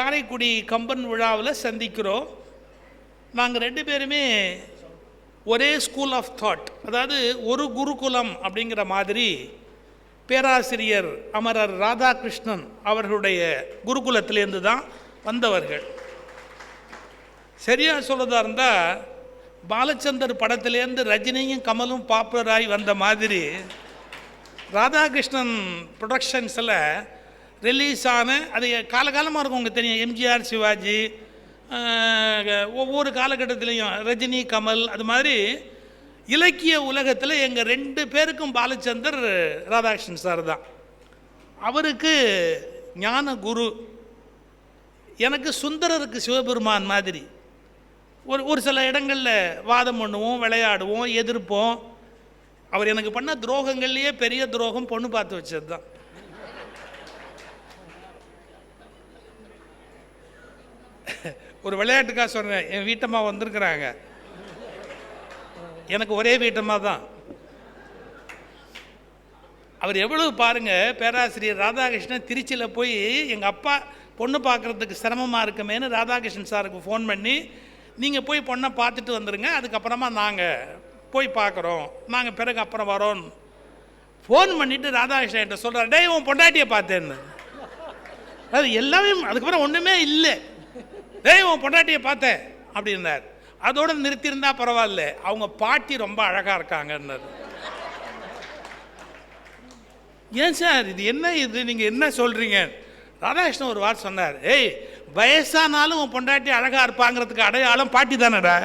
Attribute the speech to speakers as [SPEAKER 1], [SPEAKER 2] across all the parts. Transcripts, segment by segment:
[SPEAKER 1] காரைக்குடி கம்பன் விழாவில் சந்திக்கிறோம். நாங்கள் 2 பேருமே ஒரே ஸ்கூல் ஆஃப் தாட், அதாவது ஒரு குருகுலம் அப்படிங்கிற மாதிரி பேராசிரியர் அமரர் ராதாகிருஷ்ணன் அவர்களுடைய குருகுலத்திலேருந்து தான் வந்தவர்கள். சரியாக சொல்கிறதா இருந்தால் பாலச்சந்தர் படத்திலேருந்து ரஜினியும் கமலும் பாப்புலராகி வந்த மாதிரி ராதாகிருஷ்ணன் ப்ரொடக்ஷன்ஸில் ரிலீஸ் ஆன அது காலகாலமாக இருக்கும். உங்களுக்கு தெரியும், எம்ஜிஆர், சிவாஜி, ஒவ்வொரு காலகட்டத்திலையும் ரஜினி, கமல், அது மாதிரி இலக்கிய உலகத்தில் எங்கள் 2 பேருக்கும் பாலச்சந்தர் ராதாகிருஷ்ணன் சார் தான். அவருக்கு ஞான குரு, எனக்கு சுந்தரருக்கு சிவபெருமான் மாதிரி. ஒரு சில இடங்களில் வாதம் பண்ணுவோம், விளையாடுவோம், எதிர்ப்போம். அவர் எனக்கு பண்ண துரோகங்கள்லேயே பெரிய துரோகம் பொண்ணு பார்த்து வச்சது தான். ஒரு விளையாட்டுக்காக சொன்னேன், என் வீட்டம்மா வந்திருக்கிறாங்க, எனக்கு ஒரே வீட்டம்மா தான். அவர் எவ்வளவு பாருங்கள், பேராசிரியர் ராதாகிருஷ்ணன் திருச்சியில் போய் எங்கள் அப்பா பொண்ணு பார்க்குறதுக்கு சிரமமாக இருக்குமேனு ராதாகிருஷ்ணன் சாருக்கு ஃபோன் பண்ணி, நீங்கள் போய் பொண்ணை பார்த்துட்டு வந்துடுங்க, அதுக்கப்புறமா நாங்கள் போய் பார்க்குறோம், நாங்கள் பிறகு அப்புறம் வரோன்னு ஃபோன் பண்ணிவிட்டு ராதாகிருஷ்ணன் சொல்கிறார், டேய் உன் பொண்டாட்டியை பார்த்தேன்னு. அது எல்லாமே அதுக்கப்புறம் ஒன்றுமே இல்லை, டேய் உன் பொண்டாட்டியை பார்த்தேன் அப்படின்னார். அதோடு நிறுத்தியிருந்தால் பரவாயில்ல, அவங்க பாட்டி ரொம்ப அழகாக இருக்காங்கன்னார். ஏன் சார் இது என்ன, இது நீங்கள் என்ன சொல்கிறீங்க? ராதாகிருஷ்ணன் ஒரு வார்த்தை சொன்னார், ஏய் வயசானாலும் உன் பொண்டாட்டி அழகாக இருப்பாங்கிறதுக்கு அடையாளம் பாட்டி தானடா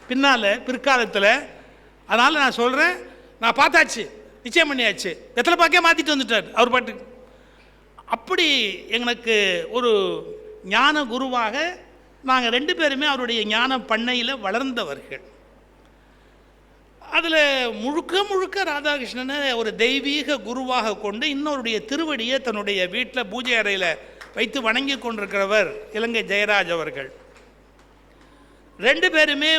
[SPEAKER 1] பின்னால் பிற்காலத்தில். அதனால் நான் சொல்கிறேன், நான் பார்த்தாச்சு, நிச்சயம் பண்ணியாச்சு, எத்தனை பாக்கே மாற்றிட்டு வந்துட்டார் அவர் பாட்டுக்கு. அப்படி எனக்கு ஒரு ஞான குருவாக நாங்கள் 2 பேருமே அவருடைய ஞான பண்ணையில் வளர்ந்தவர்கள். அதில் முழுக்க ராதாகிருஷ்ணனை ஒரு தெய்வீக குருவாக கொண்டு இன்னொருடைய திருவடியை தன்னுடைய வீட்டில் பூஜை அறையில் வைத்து வணங்கி கொண்டிருக்கிறவர் இலங்கை ஜெயராஜ் அவர்கள். 2 பேருமே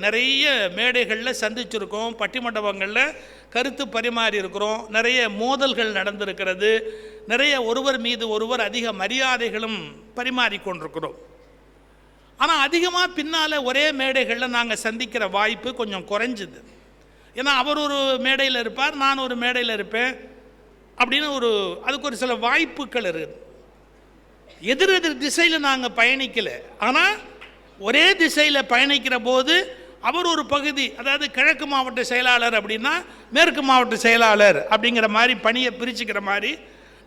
[SPEAKER 1] நிறைய மேடைகளில் சந்திச்சிருக்கோம், பட்டிமண்டபங்களில் கருத்து பரிமாறி இருக்கிறோம், நிறைய மோதல்கள் நடந்திருக்கிறது, நிறைய ஒருவர் மீது ஒருவர் அதிக மரியாதைகளும் பரிமாறி கொண்டிருக்கிறோம். ஆனால் அதிகமாக பின்னால் ஒரே மேடைகளில் நாங்கள் சந்திக்கிற வாய்ப்பு கொஞ்சம் குறைஞ்சிது. ஏன்னா அவர் ஒரு மேடையில் இருப்பார், நான் ஒரு மேடையில் இருப்பேன், அப்படின்னு அதுக்கு ஒரு சில வாய்ப்புகள் இருக்குது. எதிர் திசையில் நாங்கள் பயணிக்கலை, ஆனால் ஒரே திசையில் பயணிக்கிற போது அவர் ஒரு பகுதி, அதாவது கிழக்கு மாவட்ட செயலாளர் அப்படின்னா மேற்கு மாவட்ட செயலாளர் அப்படிங்கிற மாதிரி பணியை பிரிச்சுக்கிற மாதிரி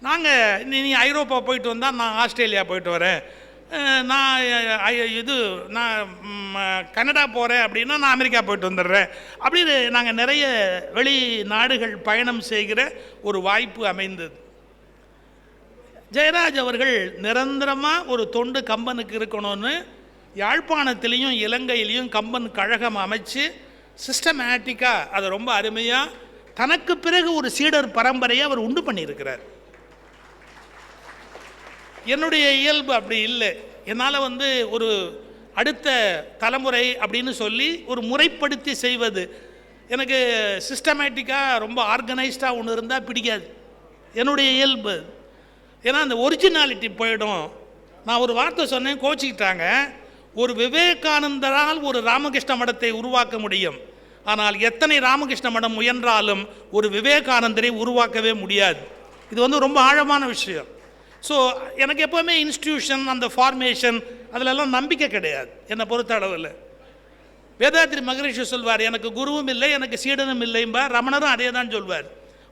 [SPEAKER 1] நாங்கள், நீ ஐரோப்பா போயிட்டு வந்தால் நான் ஆஸ்திரேலியா போயிட்டு வரேன், நான் கனடா போகிறேன் அப்படின்னா நான் அமெரிக்கா போயிட்டு வந்துடுறேன், அப்படின்னு நாங்கள் நிறைய வெளிநாடுகள் பயணம் செய்கிற ஒரு வாய்ப்பு அமைந்தது. ஜெயராஜ் அவர்கள் நிரந்தரமாக ஒரு தொண்டு கம்பனுக்கு இருக்கணும்னு யாழ்ப்பாணத்திலையும் இலங்கையிலையும் கம்பன் கழகம் அமைச்சு சிஸ்டமேட்டிக்காக அதை ரொம்ப அருமையாக தனக்கு பிறகு ஒரு சீடர் பரம்பரையை அவர் உண்டு பண்ணியிருக்கிறார். என்னுடைய இயல்பு அப்படி இல்லை. என்னால் ஒரு அடுத்த தலைமுறை அப்படின்னு சொல்லி ஒரு முறைப்படுத்தி செய்வது, எனக்கு சிஸ்டமேட்டிக்காக ரொம்ப ஆர்கனைஸ்டாக ஒன்று இருந்தால் பிடிக்காது, என்னுடைய இயல்பு. ஏன்னா அந்த ஒரிஜினாலிட்டி போயிடும். நான் ஒரு வார்த்தை சொன்னேன், கோச்சிக்கிட்டாங்க. ஒரு விவேகானந்தரால் ஒரு ராமகிருஷ்ண மடத்தை உருவாக்க முடியும், ஆனால் எத்தனை ராமகிருஷ்ண மடம் முயன்றாலும் ஒரு விவேகானந்தரை உருவாக்கவே முடியாது. இது ரொம்ப ஆழமான விஷயம். ஸோ எனக்கு எப்போவுமே இன்ஸ்டிடியூஷன், அந்த ஃபார்மேஷன், அதிலெல்லாம் நம்பிக்கை கிடையாது என்னை பொறுத்த அளவில். வேதாத்ரி மகரிஷி சொல்வார், எனக்கு குருவும் இல்லை, எனக்கு சீடனும் இல்லைம்பா. ரமணரும் அதே தான் சொல்வார்.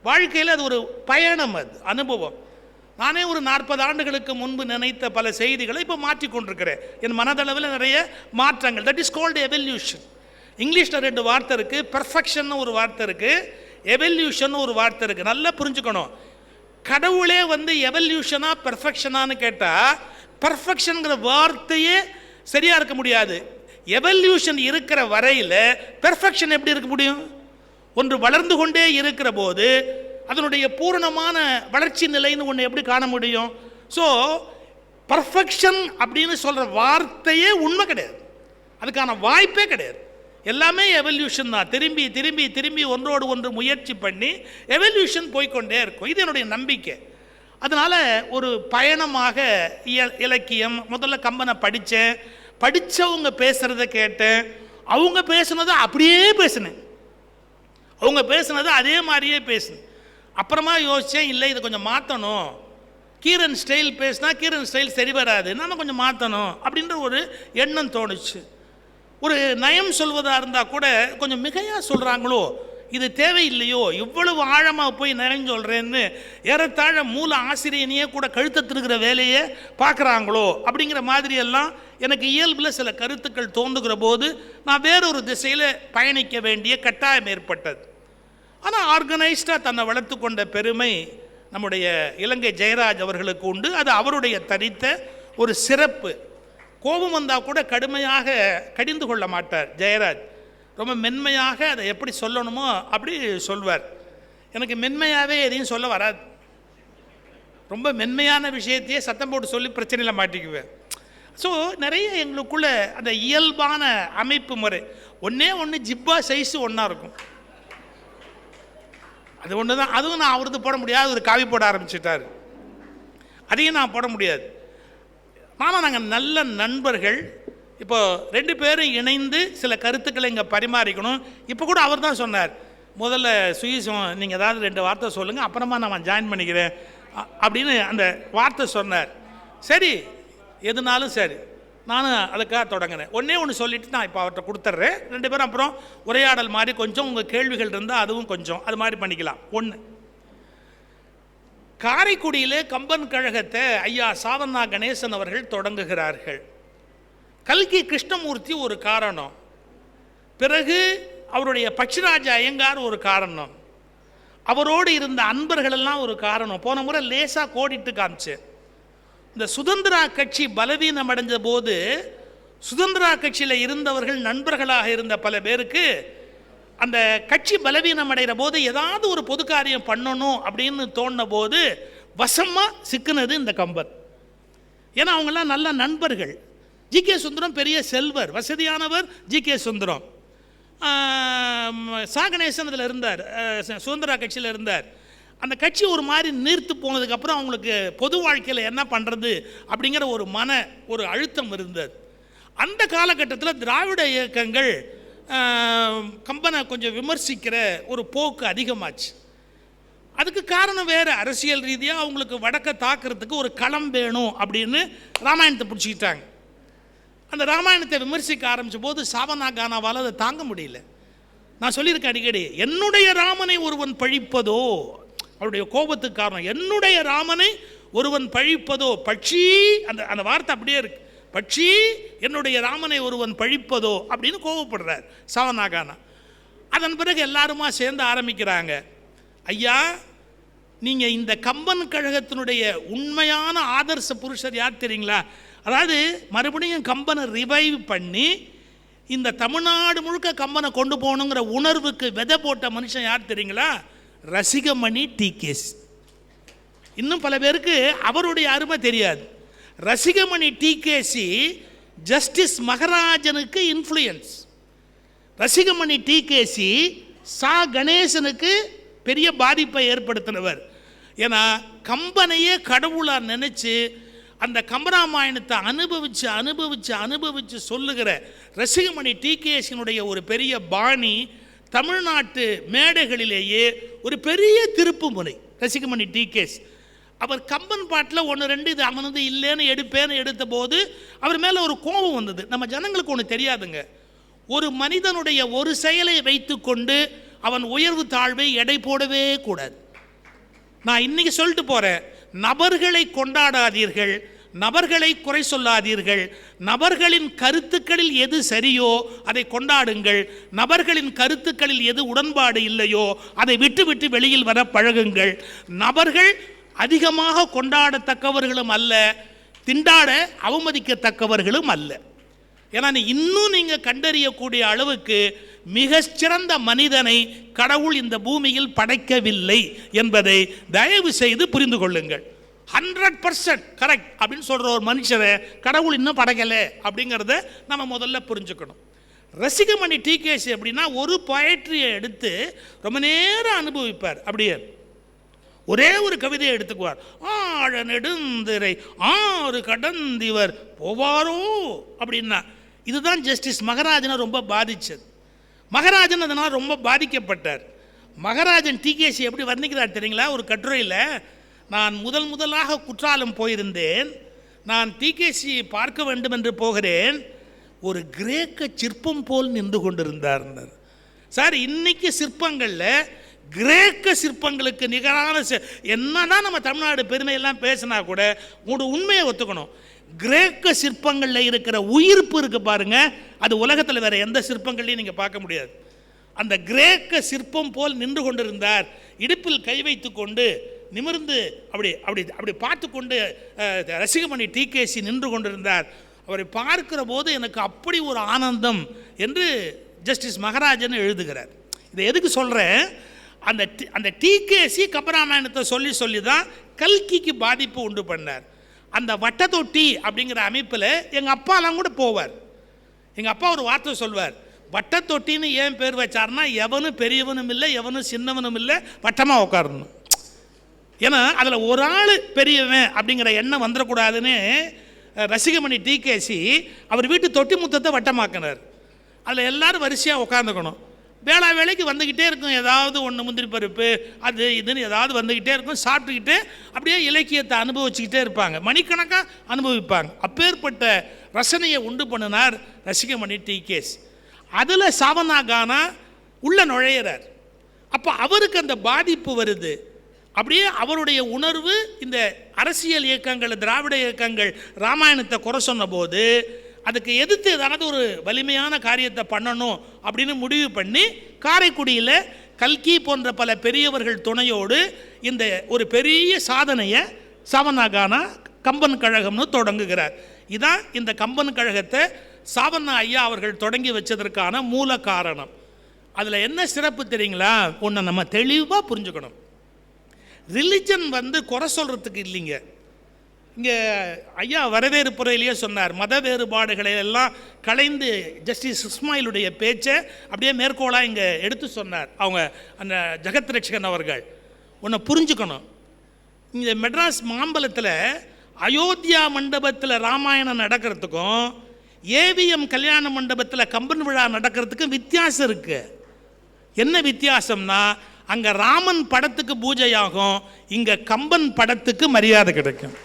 [SPEAKER 1] வாழ்க்கையில் அது ஒரு பயணம், அது அனுபவம். நானே ஒரு 40 ஆண்டுகளுக்கு முன்பு நினைத்த பல செய்திகளை இப்போ மாற்றிக்கொண்டிருக்கிறேன். என் மனதளவில் நிறைய மாற்றங்கள். That is called evolution. இங்கிலீஷில் 2 வார்த்தை இருக்குது, பெர்ஃபெக்ஷன் ஒரு வார்த்தை இருக்குது, எவல்யூஷன் ஒரு வார்த்தை இருக்குது. நல்லா புரிஞ்சுக்கணும். கடவுளே எவல்யூஷனா பெர்ஃபெக்ஷனான்னு கேட்டால், பெர்ஃபெக்ஷனுங்கிற வார்த்தையே சரியாக இருக்க முடியாது. எவல்யூஷன் இருக்கிற வரையில் பெர்ஃபெக்ஷன் எப்படி இருக்க முடியும்? ஒன்று வளர்ந்து கொண்டே இருக்கிற போது அதனுடைய பூரணமான வளர்ச்சி நிலைன்னு ஒன்று எப்படி காண முடியும்? ஸோ பர்ஃபெக்ஷன் அப்படின்னு சொல்கிற வார்த்தையே உண்மை கிடையாது, அதுக்கான வாய்ப்பே கிடையாது. எல்லாமே எவல்யூஷன் தான். திரும்பி திரும்பி திரும்பி ஒன்றோடு ஒன்று முயற்சி பண்ணி எவல்யூஷன் போய்கொண்டே இருக்கும். இது என்னுடைய நம்பிக்கை. அதனால் ஒரு பயணமாக இலக்கியம். முதல்ல கம்பனை படித்தேன், படித்தவங்க பேசுகிறத கேட்டேன், அவங்க பேசுனதை அப்படியே பேசினேன், அவங்க பேசுனதை அதே மாதிரியே பேசினேன். அப்புறமா யோசித்தேன், இல்லை இதை கொஞ்சம் மாற்றணும், கீரன் ஸ்டைல் பேசினா கீரன் ஸ்டைல் சரி வராது, நம்ம கொஞ்சம் மாற்றணும் அப்படின்ற ஒரு எண்ணம் தோணுச்சு. ஒரு நயம் சொல்வதாக இருந்தால் கூட கொஞ்சம் மிகையாக சொல்கிறாங்களோ, இது தேவையில்லையோ, இவ்வளவு ஆழமாக போய் நயம் சொல்கிறேன்னு ஏறத்தாழ மூல ஆசிரியனையே கூட கழுத்தத்திருக்கிற வேலையை பார்க்குறாங்களோ அப்படிங்கிற மாதிரியெல்லாம் எனக்கு இயல்பில் சில கருத்துக்கள் தோன்றுகிற போது நான் வேறொரு திசையில் பயணிக்க வேண்டிய கட்டாயம் ஏற்பட்டது. ஆனால் ஆர்கனைஸ்டாக தன்னை வளர்த்து கொண்ட பெருமை நம்முடைய இலங்கை ஜெயராஜ் அவர்களுக்கு உண்டு. அது அவருடைய தனித்த ஒரு சிறப்பு. கோபம் வந்தால் கூட கடுமையாக கடிந்து கொள்ள மாட்டார் ஜெயராஜ். ரொம்ப மென்மையாக அதை எப்படி சொல்லணுமோ அப்படி சொல்வார். எனக்கு மென்மையாகவே எதையும் சொல்ல வராது. ரொம்ப மென்மையான விஷயத்தையே சத்தம் போட்டு சொல்லி பிரச்சனையில் மாட்டிக்குவேன். ஸோ நிறைய எங்களுக்குள்ள அந்த இயல்பான அமைப்பு முறை. ஒன்று ஜிப்பா சைஸு ஒன்றா இருக்கும், அது ஒன்று தான். அதுவும் நான் அவரது போட முடியாது, ஒரு காவி போட ஆரம்பிச்சிட்டார், அதையும் நான் போட முடியாது. ஆனால் நாங்கள் நல்ல நண்பர்கள். இப்போ 2 பேரும் இணைந்து சில கருத்துக்களை இங்கே பரிமாறிக்கணும். இப்போ கூட அவர் தான் சொன்னார், முதல்ல சுயசம் நீங்கள் ஏதாவது 2 வார்த்தை சொல்லுங்கள், அப்புறமா நான் ஜாயின் பண்ணிக்கிறேன் அப்படின்னு அந்த வார்த்தை சொன்னார். சரி, எதுனாலும் சரி, நானும் அதுக்காக தொடங்கினேன். ஒன்று சொல்லிவிட்டு நான் இப்போ அவர்கிட்ட கொடுத்துட்றேன். 2 பேரும் அப்புறம் உரையாடல் மாதிரி கொஞ்சம் உங்கள் கேள்விகள் இருந்தால் அதுவும் கொஞ்சம் அது மாதிரி பண்ணிக்கலாம். ஒன்று, காரைக்குடியிலே கம்பன் கழகத்தை ஐயா சாவண்ணா கணேசன் அவர்கள் தொடங்குகிறார்கள். கல்கி கிருஷ்ணமூர்த்தி ஒரு காரணம், பிறகு அவருடைய பட்சிராஜ ஐயங்கார் ஒரு காரணம், அவரோடு இருந்த அன்பர்களெல்லாம் ஒரு காரணம். போன முறை லேசாக கோடிட்டு காமிச்சேன். இந்த சுதந்திரா கட்சி பலவீனம் அடைஞ்ச போது சுதந்திரா கட்சியில் இருந்தவர்கள் நண்பர்களாக இருந்த பல பேருக்கு அந்த கட்சி பலவீனம் அடைகிற போது ஏதாவது ஒரு பொது காரியம் பண்ணணும் அப்படின்னு தோணின போது வசமாக சிக்கினது இந்த கம்பன். ஏன்னா அவங்கெல்லாம் நல்ல நண்பர்கள். ஜி.கே. சுந்தரம் பெரிய செல்வர், வசதியானவர். ஜி.கே. சுந்தரம் சாகணேசன் அதில் இருந்தார், சுதந்திரா கட்சியில் இருந்தார். அந்த கட்சி ஒரு மாதிரி நீர்த்து போனதுக்கப்புறம் அவங்களுக்கு பொது வாழ்க்கையில் என்ன பண்ணுறது அப்படிங்கிற ஒரு அழுத்தம் இருந்தது. அந்த காலகட்டத்தில் திராவிட இயக்கங்கள் கம்பனை கொஞ்சம் விமர்சிக்கிற ஒரு போக்கு அதிகமாச்சு. அதுக்கு காரணம் வேறு, அரசியல் ரீதியாக அவங்களுக்கு வடக்க தாக்குறதுக்கு ஒரு களம் வேணும் அப்படின்னு ராமாயணத்தை பிடிச்சிக்கிட்டாங்க. அந்த ராமாயணத்தை விமர்சிக்க ஆரம்பித்த போது சாவண்ணா கானாவால் அதை தாங்க முடியல. நான் சொல்லியிருக்கேன் அடிக்கடி, என்னுடைய ராமனை ஒருவன் பழிப்பதோ, அவருடைய கோபத்துக்கு காரணம் என்னுடைய ராமனை ஒருவன் பழிப்பதோ, பட்சி அந்த வார்த்தை அப்படியே இருக்கு, பட்சி என்னுடைய ராமனை ஒருவன் பழிப்பதோ அப்படின்னு கோபப்படுறார் சாவண்ணா கானா. அதன் பிறகு எல்லாருமா சேர்ந்து ஆரம்பிக்கிறாங்க, ஐயா நீங்கள் இந்த கம்பன் கழகத்தினுடைய உண்மையான ஆதர்ச புருஷர் யார் தெரியுங்களா? அதாவது மறுபடியும் கம்பனை ரிவைவ் பண்ணி இந்த தமிழ்நாடு முழுக்க கம்பனை கொண்டு போகணுங்கிற உணர்வுக்கு விதை போட்ட மனுஷன் யார் தெரியுங்களா? ரசிகமணி டி.கே.சி. இன்னும் பல பேருக்கு அவருடைய அருமை தெரியாது. Rasikamani டி.கே.சி justice மகராஜனுக்கு influence. ரசிகமணி டி.கே.சி சா கணேசனுக்கு பெரிய பாதிப்பை ஏற்படுத்தினவர். ஏன்னா கம்பனையே கடவுளாக நினச்சி அந்த கம்பராமாயணத்தை அனுபவித்து சொல்லுகிற ரசிகமணி டி.கே.சியினுடைய ஒரு பெரிய பாணி தமிழ்நாட்டு மேடைகளிலேயே ஒரு பெரிய திருப்பு முனை ரசிகமணி டி.கே.சி. அவர் கம்பன் பாட்டில் 1-2 இது அமர்ந்து இல்லைன்னு எடுத்த போது அவர் மேலே ஒரு கோபம் வந்தது. நம்ம ஜனங்களுக்கு ஒன்று தெரியாதுங்க, ஒரு மனிதனுடைய ஒரு செயலை வைத்து கொண்டு அவன் உயர்வு தாழ்வை எடை போடவே கூடாது. நான் இன்னைக்கு சொல்லிட்டு போகிறேன், நபர்களை கொண்டாடாதீர்கள், நபர்களை குறை சொல்லாதீர்கள், நபர்களின் கருத்துக்களில் எது சரியோ அதை கொண்டாடுங்கள், நபர்களின் கருத்துக்களில் எது உடன்பாடு இல்லையோ அதை விட்டு வெளியில் வர பழகுங்கள். நபர்கள் அதிகமாக கொண்டாடத்தக்கவர்களும் அல்ல, திண்டாட அவமதிக்கத்தக்கவர்களும் அல்ல. ஏன்னா இன்னும் நீங்கள் கண்டறியக்கூடிய அளவுக்கு மிகச்சிறந்த மனிதனை கடவுள் இந்த பூமியில் படைக்கவில்லை என்பதை தயவு செய்து புரிந்து கொள்ளுங்கள். 100% கரெக்ட் அப்படின்னு சொல்கிற ஒரு மனுஷரை கடவுள் இன்னும் படைக்கலை அப்படிங்கிறத நம்ம முதல்ல புரிஞ்சுக்கணும். ரசிகமணி டி.கே.சி அப்படின்னா ஒரு பொயட்ரியை எடுத்து ரொம்ப நேரம் அனுபவிப்பார். அப்படியே ஒரே ஒரு கவிதையை எடுத்துக்குவார். ஆழ நெடுந்திரை ஆறு கடந்திவர் போவாரோ அப்படின்னா. இதுதான் ஜஸ்டிஸ் மகராஜனை ரொம்ப பாதிச்சது. மகராஜன் அதனால் ரொம்ப பாதிக்கப்பட்டார். மகராஜன் டிகேசி எப்படி வர்ணிக்கிறார் தெரியுங்களா? ஒரு கட்டுரையில், நான் முதலாக குற்றாலம் போயிருந்தேன், நான் டிகேசி பார்க்க வேண்டும் என்று போகிறேன், ஒரு கிரேக்க சிற்பம் போல் நின்று கொண்டிருந்தார். சார், இன்னைக்கு சிற்பங்களில் கிரேக்க சிற்பங்களுக்கு நிகரான என்னதான் நம்ம தமிழ்நாடு பெருமையெல்லாம் பேசினா கூட ஒரு உண்மையை ஒத்துக்கணும். கிரேக்க சிற்பங்களில் இருக்கிற உயிர்ப்பு இருக்கு பாருங்க, அது உலகத்தில் வேற எந்த சிற்பங்களையும் நீங்கள் பார்க்க முடியாது. அந்த கிரேக்க சிற்பம் போல் நின்று கொண்டிருந்தார். இடுப்பில் கை வைத்து கொண்டு நிமிர்ந்து அப்படி அப்படி அப்படி பார்த்து கொண்டு ரசிகமணி டிகேசி நின்று கொண்டிருந்தார். அவரை பார்க்கிற போது எனக்கு அப்படி ஒரு ஆனந்தம் என்று ஜஸ்டிஸ் மகராஜன் எழுதுகிறார். இதை எதுக்கு சொல்கிறேன்? அந்த டிகேசி கம்பராமாயணத்தை சொல்லி தான் கல்கிக்கு பாதிப்பு உண்டு பண்ணார். அந்த வட்டத்தொட்டி அப்படிங்கிற அமைப்பில் எங்கள் அப்பாலாம் கூட போவார். எங்கள் அப்பா ஒரு வார்த்தை சொல்வார், வட்டத்தொட்டின்னு ஏன் பேர் வச்சார்னா, எவனும் பெரியவனும் இல்லை, எவனும் சின்னவனும் இல்லை, வட்டமாக உட்காரணும். ஏன்னா அதில் ஒரு ஆள் பெரியவன் அப்படிங்கிற எண்ணம் வந்துடக்கூடாதுன்னு ரசிகமணி டிகேசி அவர் வீட்டு தொட்டி முத்தத்தை வட்டமாக்கினார். அதில் எல்லோரும் வரிசையாக உட்காந்துக்கணும். வேளா வேலைக்கு வந்துக்கிட்டே இருக்கும், ஏதாவது ஒன்று முந்திரி பருப்பு அது இதுன்னு ஏதாவது வந்துக்கிட்டே இருக்கும். சாப்பிட்டுக்கிட்டு அப்படியே இலக்கியத்தை அனுபவிச்சுக்கிட்டே இருப்பாங்க, மணிக்கணக்காக அனுபவிப்பாங்க. அப்பேற்பட்ட ரசனையை உண்டு பண்ணினார் ரசிகமணி டிகேசி. அதில் சாவனா கானா உள்ள நுழையிறார். அப்போ அவருக்கு அந்த பாதிப்பு வருது. அப்படியே அவருடைய உணர்வு இந்த அரசியல் இயக்கங்கள், திராவிட இயக்கங்கள் ராமாயணத்தை குறை சொன்ன போது அதுக்கு எதிர்த்து ஏதாவது ஒரு வலிமையான காரியத்தை பண்ணணும் அப்படின்னு முடிவு பண்ணி காரைக்குடியில் கல்கி போன்ற பல பெரியவர்கள் துணையோடு இந்த ஒரு பெரிய சாதனையை சாவனா கானா கம்பன் கழகம்னு தொடங்குகிறார். இதான் இந்த கம்பன் கழகத்தை சாவண்ணா ஐயா அவர்கள் தொடங்கி வச்சதற்கான மூல காரணம். அதில் என்ன சிறப்பு தெரியுங்களா? ஒன்று நம்ம தெளிவாக புரிஞ்சுக்கணும். ரிலிஜன் குறை சொல்கிறதுக்கு இல்லைங்க. இங்கே ஐயா வரவேற்புரையிலேயே சொன்னார், மத வேறுபாடுகளை எல்லாம் கலைந்து ஜஸ்டிஸ் இஸ்மாயிலுடைய பேச்சை அப்படியே மேற்கோளாக இங்கே எடுத்து சொன்னார் அவங்க அந்த ஜெகத் ரட்சகன் அவர்கள். ஒன்று புரிஞ்சுக்கணும், இந்த மெட்ராஸ் மாம்பலத்தில் அயோத்தியா மண்டபத்தில் ராமாயணம் நடக்கிறதுக்கும் ஏவிஎம் கல்யாண மண்டபத்தில் கம்பன் விழா நடக்கிறதுக்கும் வித்தியாசம் இருக்குது. என்ன வித்தியாசம்னா, அங்கே ராமன் படத்துக்கு பூஜையாகும், இங்கே கம்பன் படத்துக்கு மரியாதை கிடைக்கும்.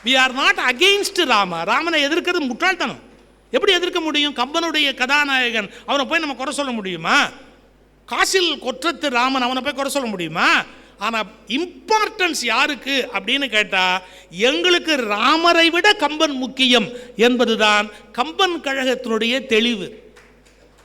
[SPEAKER 1] we are not against Rama. ராமனை எதிர்க்கிறது முட்டாள்தனம். எப்படி எதிர்க்க முடியும்? கம்பனுடைய கதாநாயகன், அவனை போய் நம்ம குறை சொல்ல முடியுமா? காசில் கொற்றத்து ராமன், அவனை போய் குறை சொல்ல முடியுமா? ஆனால் இம்பார்ட்டன்ஸ் யாருக்கு அப்படின்னு கேட்டால், எங்களுக்கு ராமரை விட கம்பன் முக்கியம் என்பதுதான் கம்பன் கழகத்தினுடைய தெளிவு.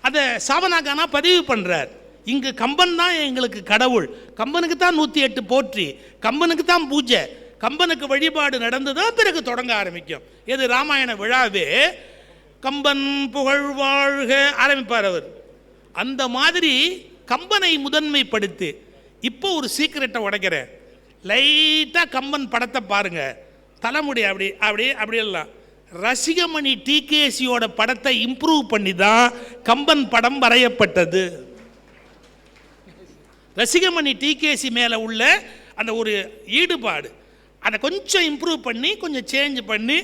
[SPEAKER 1] அதை சாவனா கானா பதிவு பண்ணுறார். இங்கு கம்பன் தான் எங்களுக்கு கடவுள், கம்பனுக்கு தான் 108 போற்றி, கம்பனுக்கு தான் பூஜை, கம்பனுக்கு வழிபாடு நடந்துதான் பிறகு தொடங்க ஆரம்பிக்கும். எது? ராமாயண விழாவே கம்பன் புகழ் வாழ்க ஆரம்பிப்பார் அவர். அந்த மாதிரி கம்பனை முதன்மைப்படுத்தி இப்போ ஒரு சீக்கிரட்டை உடைக்கிறேன். லைட்டாக கம்பன் படத்தை பாருங்க, தலைமுடி அப்படி அப்படி அப்படியெல்லாம் ரசிகமணி டிகேசியோட படத்தை இம்ப்ரூவ் பண்ணி தான் கம்பன் படம் வரையப்பட்டது. ரசிகமணி டிகேசி மேலே உள்ள அந்த ஒரு ஈடுபாடு, அதை கொஞ்சம் இம்ப்ரூவ் பண்ணி கொஞ்சம் சேஞ்ச் பண்ணி,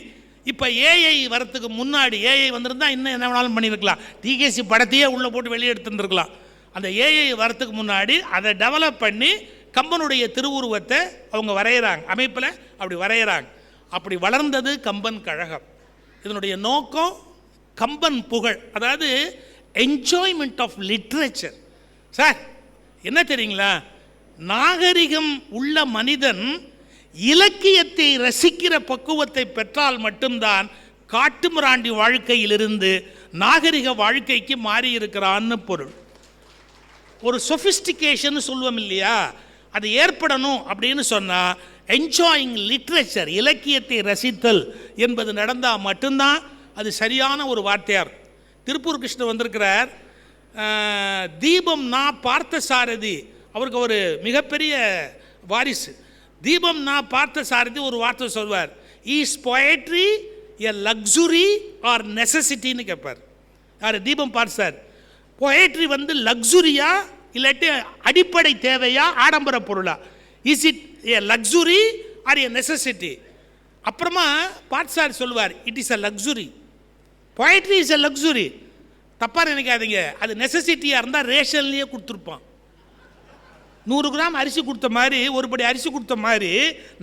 [SPEAKER 1] இப்போ ஏஐ வரத்துக்கு முன்னாடி, ஏஐ வந்திருந்தால் இன்னும் என்ன வேணாலும் பண்ணியிருக்கலாம், டிகேசி படத்தையே உள்ளே போட்டு வெளியே எடுத்துருந்துருக்கலாம். அந்த ஏஐ வரத்துக்கு முன்னாடி அதை டெவலப் பண்ணி கம்பனுடைய திருவுருவத்தை அவங்க வரைகிறாங்க, அமைப்பில் அப்படி வரைகிறாங்க. அப்படி வளர்ந்தது கம்பன் கழகம். இதனுடைய நோக்கம் கம்பன் புகழ், அதாவது என்ஜாய்மெண்ட் ஆஃப் லிட்ரேச்சர். சார் என்ன தெரியுங்களா, நாகரிகம் உள்ள மனிதன் இலக்கியத்தை ரசிக்கிற பக்குவத்தை பெற்றால் மட்டும்தான் காட்டுமிராண்டி வாழ்க்கையிலிருந்து நாகரிக வாழ்க்கைக்கு மாறி இருக்கிறான்னு பொருள். ஒரு சொஃபிஸ்டிகேஷன் சொல்லுவோம் இல்லையா, அது ஏற்படணும் அப்படின்னு சொன்னால் என்ஜாயிங் லிட்ரேச்சர், இலக்கியத்தை ரசித்தல் என்பது நடந்தால் மட்டும்தான் அது சரியான ஒரு வார்த்தையார். திருப்பூர் கிருஷ்ணன் வந்திருக்கிறார். தீபம் நான் பார்த்த சாரதி, அவருக்கு ஒரு மிகப்பெரிய வாரிசு. தீபம் நான் பார்த்த சாரதி ஒரு வார்த்தை சொல்வார், is poetry a luxury or நெசசிட்டின்னு கேட்பார். யார்? தீபம் பார்த்தார். பொயட்ரி லக்ஸுரியா இல்லாட்டி அடிப்படை தேவையா ஆடம்பர பொருளா? Is it a luxury or a necessity? அப்புறமா பாட்சார் சொல்லுவார், it is a luxury. Poetry is a luxury. தப்பாக நினைக்காதீங்க, அது நெசசிட்டியாக இருந்தால் ரேஷன்லேயே கொடுத்துருப்பான். 100 கிராம் அரிசி கொடுத்த மாதிரி, ஒரு படி அரிசி கொடுத்த மாதிரி,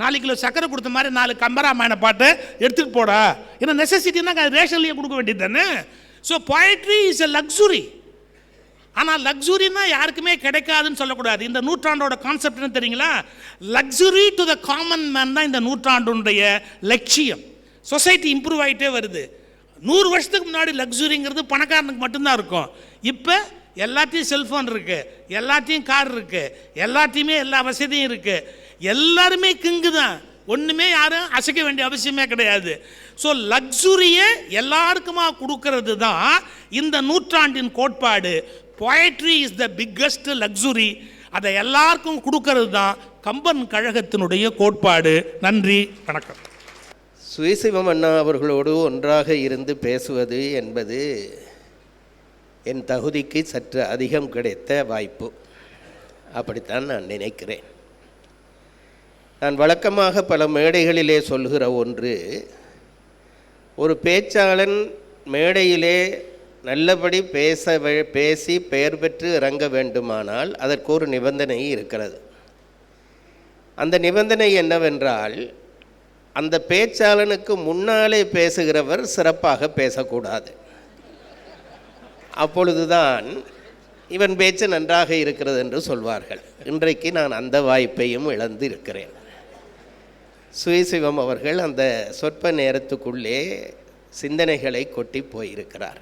[SPEAKER 1] 4 கிலோ சக்கரை கொடுத்த மாதிரி 4 கம்பராமாயண பாட்டை எடுத்துகிட்டு போடா. ஏன்னா நெசசிட்டின்னா அது ரேஷன்லேயே கொடுக்க வேண்டியது தானே. So poetry is a luxury. ஆனால் லக்ஸுரின்னா யாருக்குமே கிடைக்காதுன்னு சொல்லக்கூடாது. இந்த நூற்றாண்டோட கான்செப்ட் என்ன தெரியுங்களா? Luxury to the common man தான் இந்த நூற்றாண்டுடைய லட்சியம். சொசைட்டி இம்ப்ரூவ் ஆகிட்டே வருது. 100 வருஷத்துக்கு முன்னாடி லக்ஸுரிங்கிறது பணக்காரனுக்கு மட்டும்தான் இருக்கும். இப்போ எல்லாத்தையும் செல்ஃபோன் இருக்குது, எல்லாத்தையும் கார் இருக்குது, எல்லாத்தையுமே எல்லா வசதியும் இருக்குது. எல்லாருமே கிங்கு தான், ஒன்றுமே யாரும் அசைக்க வேண்டிய அவசியமே கிடையாது. ஸோ லக்ஸுரியை எல்லாருக்குமா கொடுக்கறது தான் இந்த நூற்றாண்டின் கோட்பாடு. Poetry is the biggest luxury. அதை எல்லாருக்கும் கொடுக்கறது தான் கம்பன் கழகத்தினுடைய கோட்பாடு. நன்றி, வணக்கம்.
[SPEAKER 2] சுயசிவம் அண்ணா அவர்களோடு ஒன்றாக இருந்து பேசுவது என்பது என் தகுதிக்கு சற்று அதிகம் கிடைத்த வாய்ப்பு. அப்படித்தான் நான் நினைக்கிறேன். நான் வழக்கமாக பல மேடைகளிலே சொல்கிற ஒன்று, ஒரு பேச்சாளன் மேடையிலே நல்லபடி பேசி பெயர் பெற்று இறங்க வேண்டுமானால் அதற்கு ஒரு நிபந்தனை இருக்கிறது. அந்த நிபந்தனை என்னவென்றால், அந்த பேச்சாளனுக்கு முன்னாலே பேசுகிறவர் சிறப்பாக பேசக்கூடாது. அப்பொழுதுதான் இவன் பேச்சு நன்றாக இருக்கிறது என்று சொல்வார்கள். இன்றைக்கு நான் அந்த வாய்ப்பையும் இழந்து இருக்கிறேன். சுயசிவம் அவர்கள் அந்த சொற்ப நேரத்துக்குள்ளே சிந்தனைகளை கொட்டி போயிருக்கிறார்.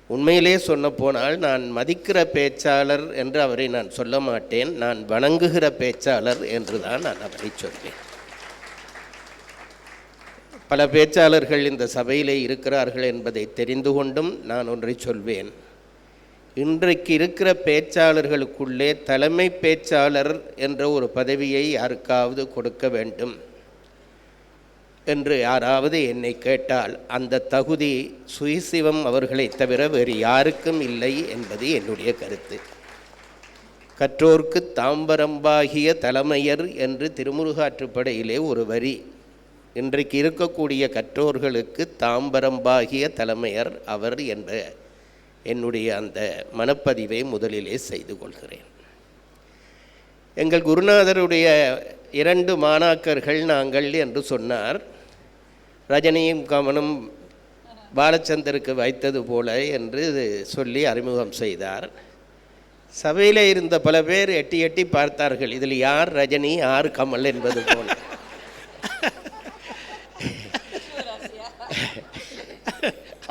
[SPEAKER 2] உண்மையிலே சொன்னப்போனால் நான் மதிக்கிற பேச்சாளர் என்று அவரை நான் சொல்ல மாட்டேன், நான் வணங்குகிற பேச்சாளர் என்று தான் நான் அவரை சொல்வேன். பல பேச்சாளர்கள் இந்த சபையிலே இருக்கிறார்கள் என்பதை தெரிந்து கொண்டும் நான் ஒன்றை சொல்வேன். இன்றைக்கு இருக்கிற பேச்சாளர்களுக்குள்ளே தலைமை பேச்சாளர் என்ற ஒரு பதவியை யாருக்காவது கொடுக்க வேண்டும் என்று யாராவது என்னை கேட்டால் அந்த தகுதி சுயசிவம் அவர்களை தவிர வேறு யாருக்கும் இல்லை என்பது என்னுடைய கருத்து. கற்றோர்க்கு தாம்பரம்பாகிய தலைமையர் என்று திருமுருகாற்றுப்படையிலே ஒரு வரி. இன்றைக்கு இருக்கக்கூடிய கற்றோர்களுக்கு தாம்பரம்பாகிய தலைமையர் அவர் என்ற என்னுடைய அந்த மனப்பதிவை முதலிலே செய்து கொள்கிறேன். எங்கள் குருநாதருடைய 2 மாணாக்கர்கள் நாங்கள் என்று சொன்னார். ரஜினியும் கமனும் பாலச்சந்தருக்கு வைத்தது போல என்று சொல்லி அறிமுகம் செய்தார். சபையில் இருந்த பல பேர் எட்டி எட்டி பார்த்தார்கள், இதில் யார் ரஜினி யார் கமல் என்பது போல.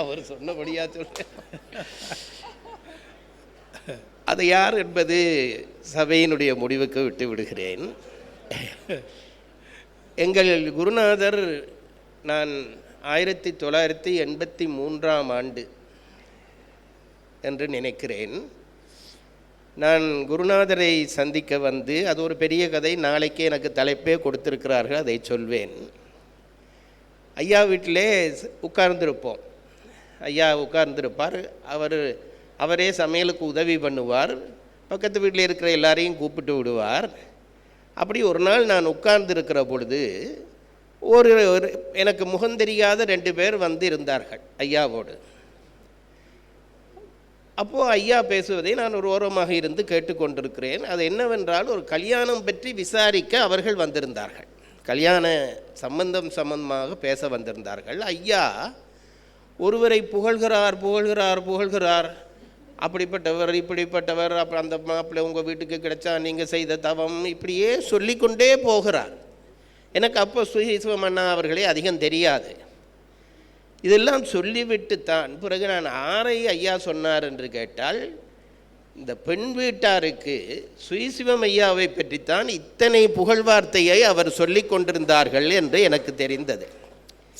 [SPEAKER 2] அவர் சொன்னபடியா சொல்ற அது யார் என்பது சபையினுடைய முடிவுக்கு விட்டு விடுகிறேன். எங்கள் குருநாதர், நான் 1983ஆம் ஆண்டு என்று நினைக்கிறேன், நான் குருநாதரை சந்திக்க வந்து, அது ஒரு பெரிய கதை, நாளைக்கு எனக்கு தலைப்பே கொடுத்திருக்கிறார்கள், அதை சொல்வேன். ஐயா வீட்டிலே உட்கார்ந்திருப்போம். ஐயா உட்கார்ந்திருப்பார், அவரே சமையலுக்கு உதவி பண்ணுவார், பக்கத்து வீட்டில் இருக்கிற எல்லாரையும் கூப்பிட்டு விடுவார். அப்படி ஒரு நாள் நான் உட்கார்ந்திருக்கிற பொழுது ஒரு எனக்கு முகந்தெரியாத 2 பேர் வந்து இருந்தார்கள் ஐயாவோடு. அப்போது ஐயா பேசுவதை நான் ஒரு ஓரமாக இருந்து கேட்டுக்கொண்டிருக்கிறேன். அது என்னவென்றால், ஒரு கல்யாணம் பற்றி விசாரிக்க அவர்கள் வந்திருந்தார்கள். கல்யாண சம்பந்தமாக பேச வந்திருந்தார்கள். ஐயா ஒருவரை புகழ்கிறார், அப்படிப்பட்டவர் இப்படிப்பட்டவர், அப்புறம் அந்த மாப்பிள்ளை உங்கள் வீட்டுக்கு கிடைச்சா நீங்கள் செய்த தவம், இப்படியே சொல்லிக்கொண்டே போகிறார். எனக்கு அப்போ சுயசிவம் அண்ணா அவர்களே அதிகம் தெரியாது. இதெல்லாம் சொல்லிவிட்டு தான் பிறகு நான் ஆரை ஐயா சொன்னார் என்று கேட்டால், இந்த பெண் வீட்டாருக்கு சுயசிவம் ஐயாவை பற்றித்தான் இத்தனை புகழ் வார்த்தையை அவர் சொல்லி கொண்டிருந்தார்கள் என்று எனக்கு தெரிந்தது.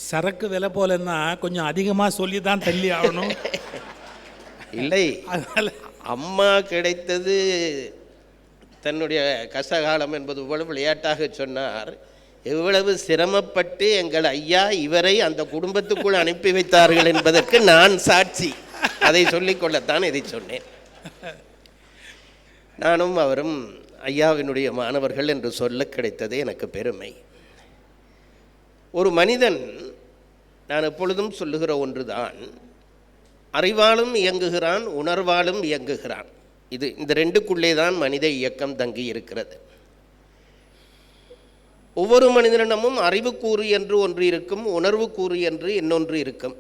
[SPEAKER 1] சரக்கு விலை போலன்னா கொஞ்சம் அதிகமாக சொல்லி தான் தள்ளி ஆகணும்.
[SPEAKER 2] இல்லை, அம்மா கிடைத்தது தன்னுடைய கசகாலம் என்பது இவ்வளவு விளையாட்டாக சொன்னார். எவ்வளவு சிரமப்பட்டு எங்கள் ஐயா இவரை அந்த குடும்பத்துக்குள் அனுப்பி வைத்தார்கள் என்பதற்கு நான் சாட்சி. அதை சொல்லிக்கொள்ளத்தான் இதை சொன்னேன். நானும் அவரும் ஐயாவினுடைய மாணவர்கள் என்று சொல்ல கிடைத்தது எனக்கு பெருமை. ஒரு மனிதன், நான் எப்பொழுதும் சொல்லுகிற ஒன்றுதான், அறிவாலும் இயங்குகிறான், உணர்வாலும் இயங்குகிறான். இந்த ரெண்டுக்குள்ளே தான் மனித இயக்கம் தங்கி இருக்கிறது. ஒவ்வொரு மனிதனிடமும் அறிவுக்கூறு என்று ஒன்று இருக்கும், உணர்வுக்கூறு என்று இன்னொன்று இருக்கும்.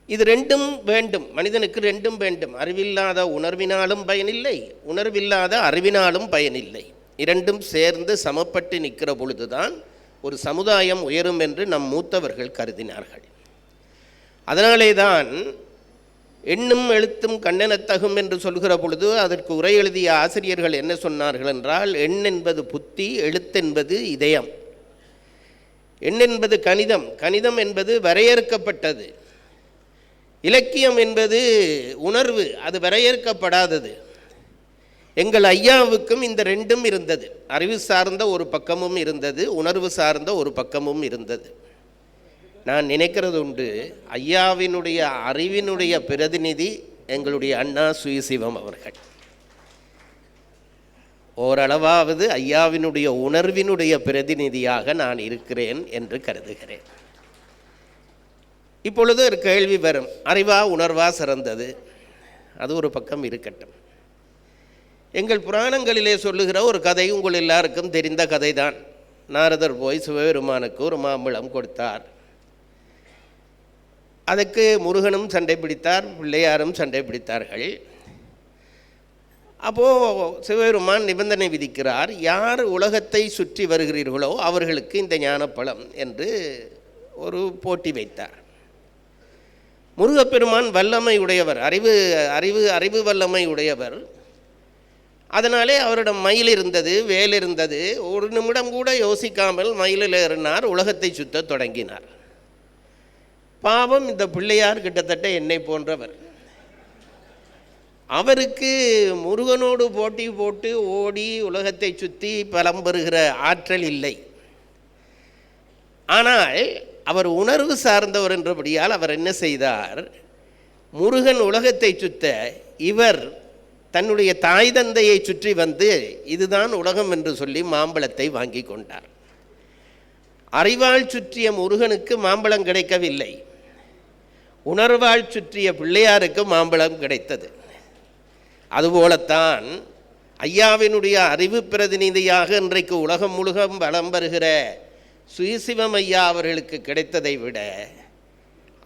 [SPEAKER 2] இது ரெண்டும் வேண்டும், மனிதனுக்கு ரெண்டும் வேண்டும். அறிவில்லாத உணர்வினாலும் பயனில்லை, உணர்வில்லாத அறிவினாலும் பயனில்லை. இரண்டும் சேர்ந்து சமப்பட்டு நிற்கிற பொழுதுதான் ஒரு சமுதாயம் உயரும் என்று நம் மூத்தவர்கள் கருதினார்கள். அதனாலே தான் எண்ணும் எழுத்தும் கண்ணெனத்தகும் என்று சொல்கிற பொழுது அதற்கு உரை எழுதிய ஆசிரியர்கள் என்ன சொன்னார்கள் என்றால், எண் என்பது புத்தி, எழுத்தென்பது இதயம். எண் என்பது கணிதம், கணிதம் என்பது வரையறுக்கப்பட்டது. இலக்கியம் என்பது உணர்வு, அது வரையறுக்கப்படாதது. எங்கள் ஐயாவுக்கும் இந்த ரெண்டும் இருந்தது. அறிவு சார்ந்த ஒரு பக்கமும் இருந்தது, உணர்வு சார்ந்த ஒரு பக்கமும் இருந்தது. நான் நினைக்கிறது உண்டு, ஐயாவினுடைய அறிவினுடைய பிரதிநிதி எங்களுடைய அண்ணா சுயசிவம் அவர்கள். ஓரளவாவது ஐயாவினுடைய உணர்வினுடைய பிரதிநிதியாக நான் இருக்கிறேன் என்று கருதுகிறேன். இப்பொழுது ஒரு கேள்வி வரும், அறிவா உணர்வா சிறந்தது? அது ஒரு பக்கம் இருக்கட்டும். எங்கள் புராணங்களிலே சொல்லுகிற ஒரு கதை உங்கள் எல்லாருக்கும் தெரிந்த கதை தான். நாரதர் போய் சிவபெருமானுக்கு ஒரு மாம்பழம் கொடுத்தார். அதுக்கு முருகனும் சண்டை பிடித்தார், பிள்ளையாரும் சண்டை பிடித்தார்கள். அப்போது சிவபெருமான் நிபந்தனை விதிக்கிறார், யார் உலகத்தை சுற்றி வருகிறீர்களோ அவர்களுக்கு இந்த ஞானப்பழம் என்று ஒரு போட்டி வைத்தார். முருகப்பெருமான் வல்லமை உடையவர், அறிவு வல்லமை உடையவர். அதனாலே அவரிடம் மயில் இருந்தது, வேல் இருந்தது. ஒரு நிமிடம் கூட யோசிக்காமல் மயிலில் ஏறினார், உலகத்தை சுத்த தொடங்கினார். பாவம், இந்த பிள்ளையார் கிட்டத்தட்ட என்னை போன்றவர். அவருக்கு முருகனோடு போட்டி போட்டு ஓடி உலகத்தை சுற்றி பலம் பெறுகிற ஆற்றல் இல்லை. ஆனால் அவர் உணர்வு சார்ந்தவர் என்றபடியால் அவர் என்ன செய்தார், முருகன் உலகத்தை சுத்த இவர் தன்னுடைய தாய் தந்தையை சுற்றி வந்து இதுதான் உலகம் என்று சொல்லி மாம்பழத்தை வாங்கி கொண்டார். அறிவால் சுற்றிய முருகனுக்கு மாம்பழம் கிடைக்கவில்லை, உணர்வால் சுற்றிய பிள்ளையாருக்கு மாம்பழம் கிடைத்தது. அதுபோலத்தான் ஐயாவினுடைய அறிவு பிரதிநிதியாக இன்றைக்கு உலகம் முழுகம் வலம் வருகிற சுயசிவம் ஐயா அவர்களுக்கு கிடைத்ததை விட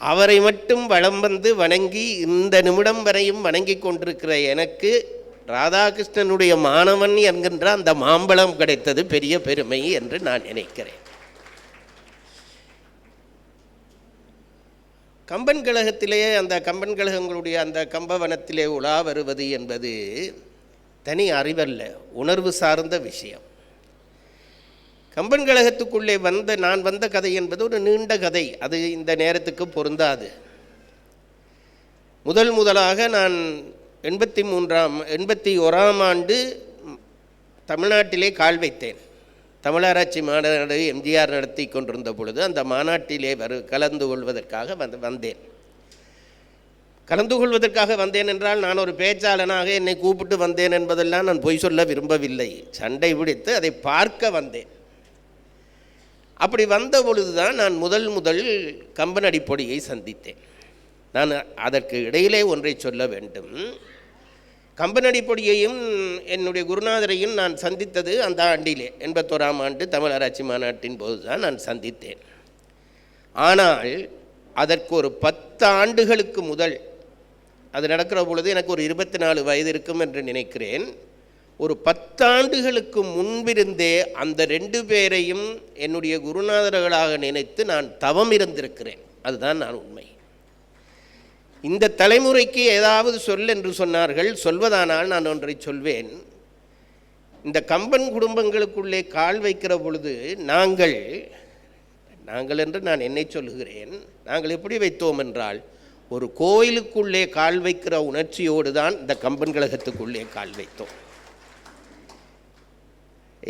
[SPEAKER 2] அவரை மட்டும் வலம் வந்து வணங்கி இந்த நிமிடம் வரையும் வணங்கி கொண்டிருக்கிற எனக்கு ராதாகிருஷ்ணனுடைய மாணவன் என்கின்ற அந்த மாம்பழம் கிடைத்தது பெரிய பெருமை என்று நான் நினைக்கிறேன். கம்பன் கழகத்திலே, அந்த கம்பன் கழகங்களுடைய அந்த கம்பவனத்திலே உலா வருவது என்பது தனி அறிவல்ல, உணர்வு சார்ந்த விஷயம். கம்பன் கழகத்துக்குள்ளே நான் வந்த கதை என்பது ஒரு நீண்ட கதை, அது இந்த நேரத்துக்கு பொருந்தாது. முதலாக நான் 81ஆம் ஆண்டு தமிழ்நாட்டிலே கால் வைத்தேன். தமிழராட்சி மாநாடு எம்ஜிஆர் நடத்தி கொண்டிருந்த பொழுது அந்த மாநாட்டிலே கலந்து கொள்வதற்காக வந்தேன். கலந்து கொள்வதற்காக வந்தேன் என்றால் நான் ஒரு பேச்சாளனாக என்னை கூப்பிட்டு வந்தேன் என்பதெல்லாம் நான் பொய் சொல்ல விரும்பவில்லை. சண்டை பிடித்து அதை பார்க்க வந்தேன். அப்படி வந்த பொழுதுதான் நான் முதல் கம்பன் அடிப்பொடியை சந்தித்தேன். நான் அதற்கு இடையிலே ஒன்றை சொல்ல வேண்டும். கம்பன் அடிப்பொடியையும் என்னுடைய குருநாதரையும் நான் சந்தித்தது அந்த ஆண்டிலே 81ஆம் ஆண்டு தமிழராட்சி மாநாட்டின் போது தான் நான் சந்தித்தேன். ஆனால் அதற்கு ஒரு 10 ஆண்டுகளுக்கு முதல், அது நடக்கிற பொழுது எனக்கு ஒரு 24 வயது இருக்கும் என்று நினைக்கிறேன். ஒரு 10 ஆண்டுகளுக்கு முன்பிருந்தே அந்த 2 பேரையும் என்னுடைய குருநாதர்களாக நினைத்து நான் தவம் இருந்திருக்கிறேன். அதுதான் நான் உண்மை. இந்த தலைமுறைக்கு ஏதாவது சொல் என்று சொன்னார்கள். சொல்வதானால் நான் ஒன்றை சொல்வேன். இந்த கம்பன் குடும்பங்களுக்குள்ளே கால் வைக்கிற பொழுது நாங்கள் என்று நான் என்னை சொல்லுகிறேன், நாங்கள் எப்படி வைத்தோம் என்றால், ஒரு கோயிலுக்குள்ளே கால் வைக்கிற உணர்ச்சியோடு தான் இந்த கம்பன் கழகத்துக்குள்ளே கால் வைத்தோம்.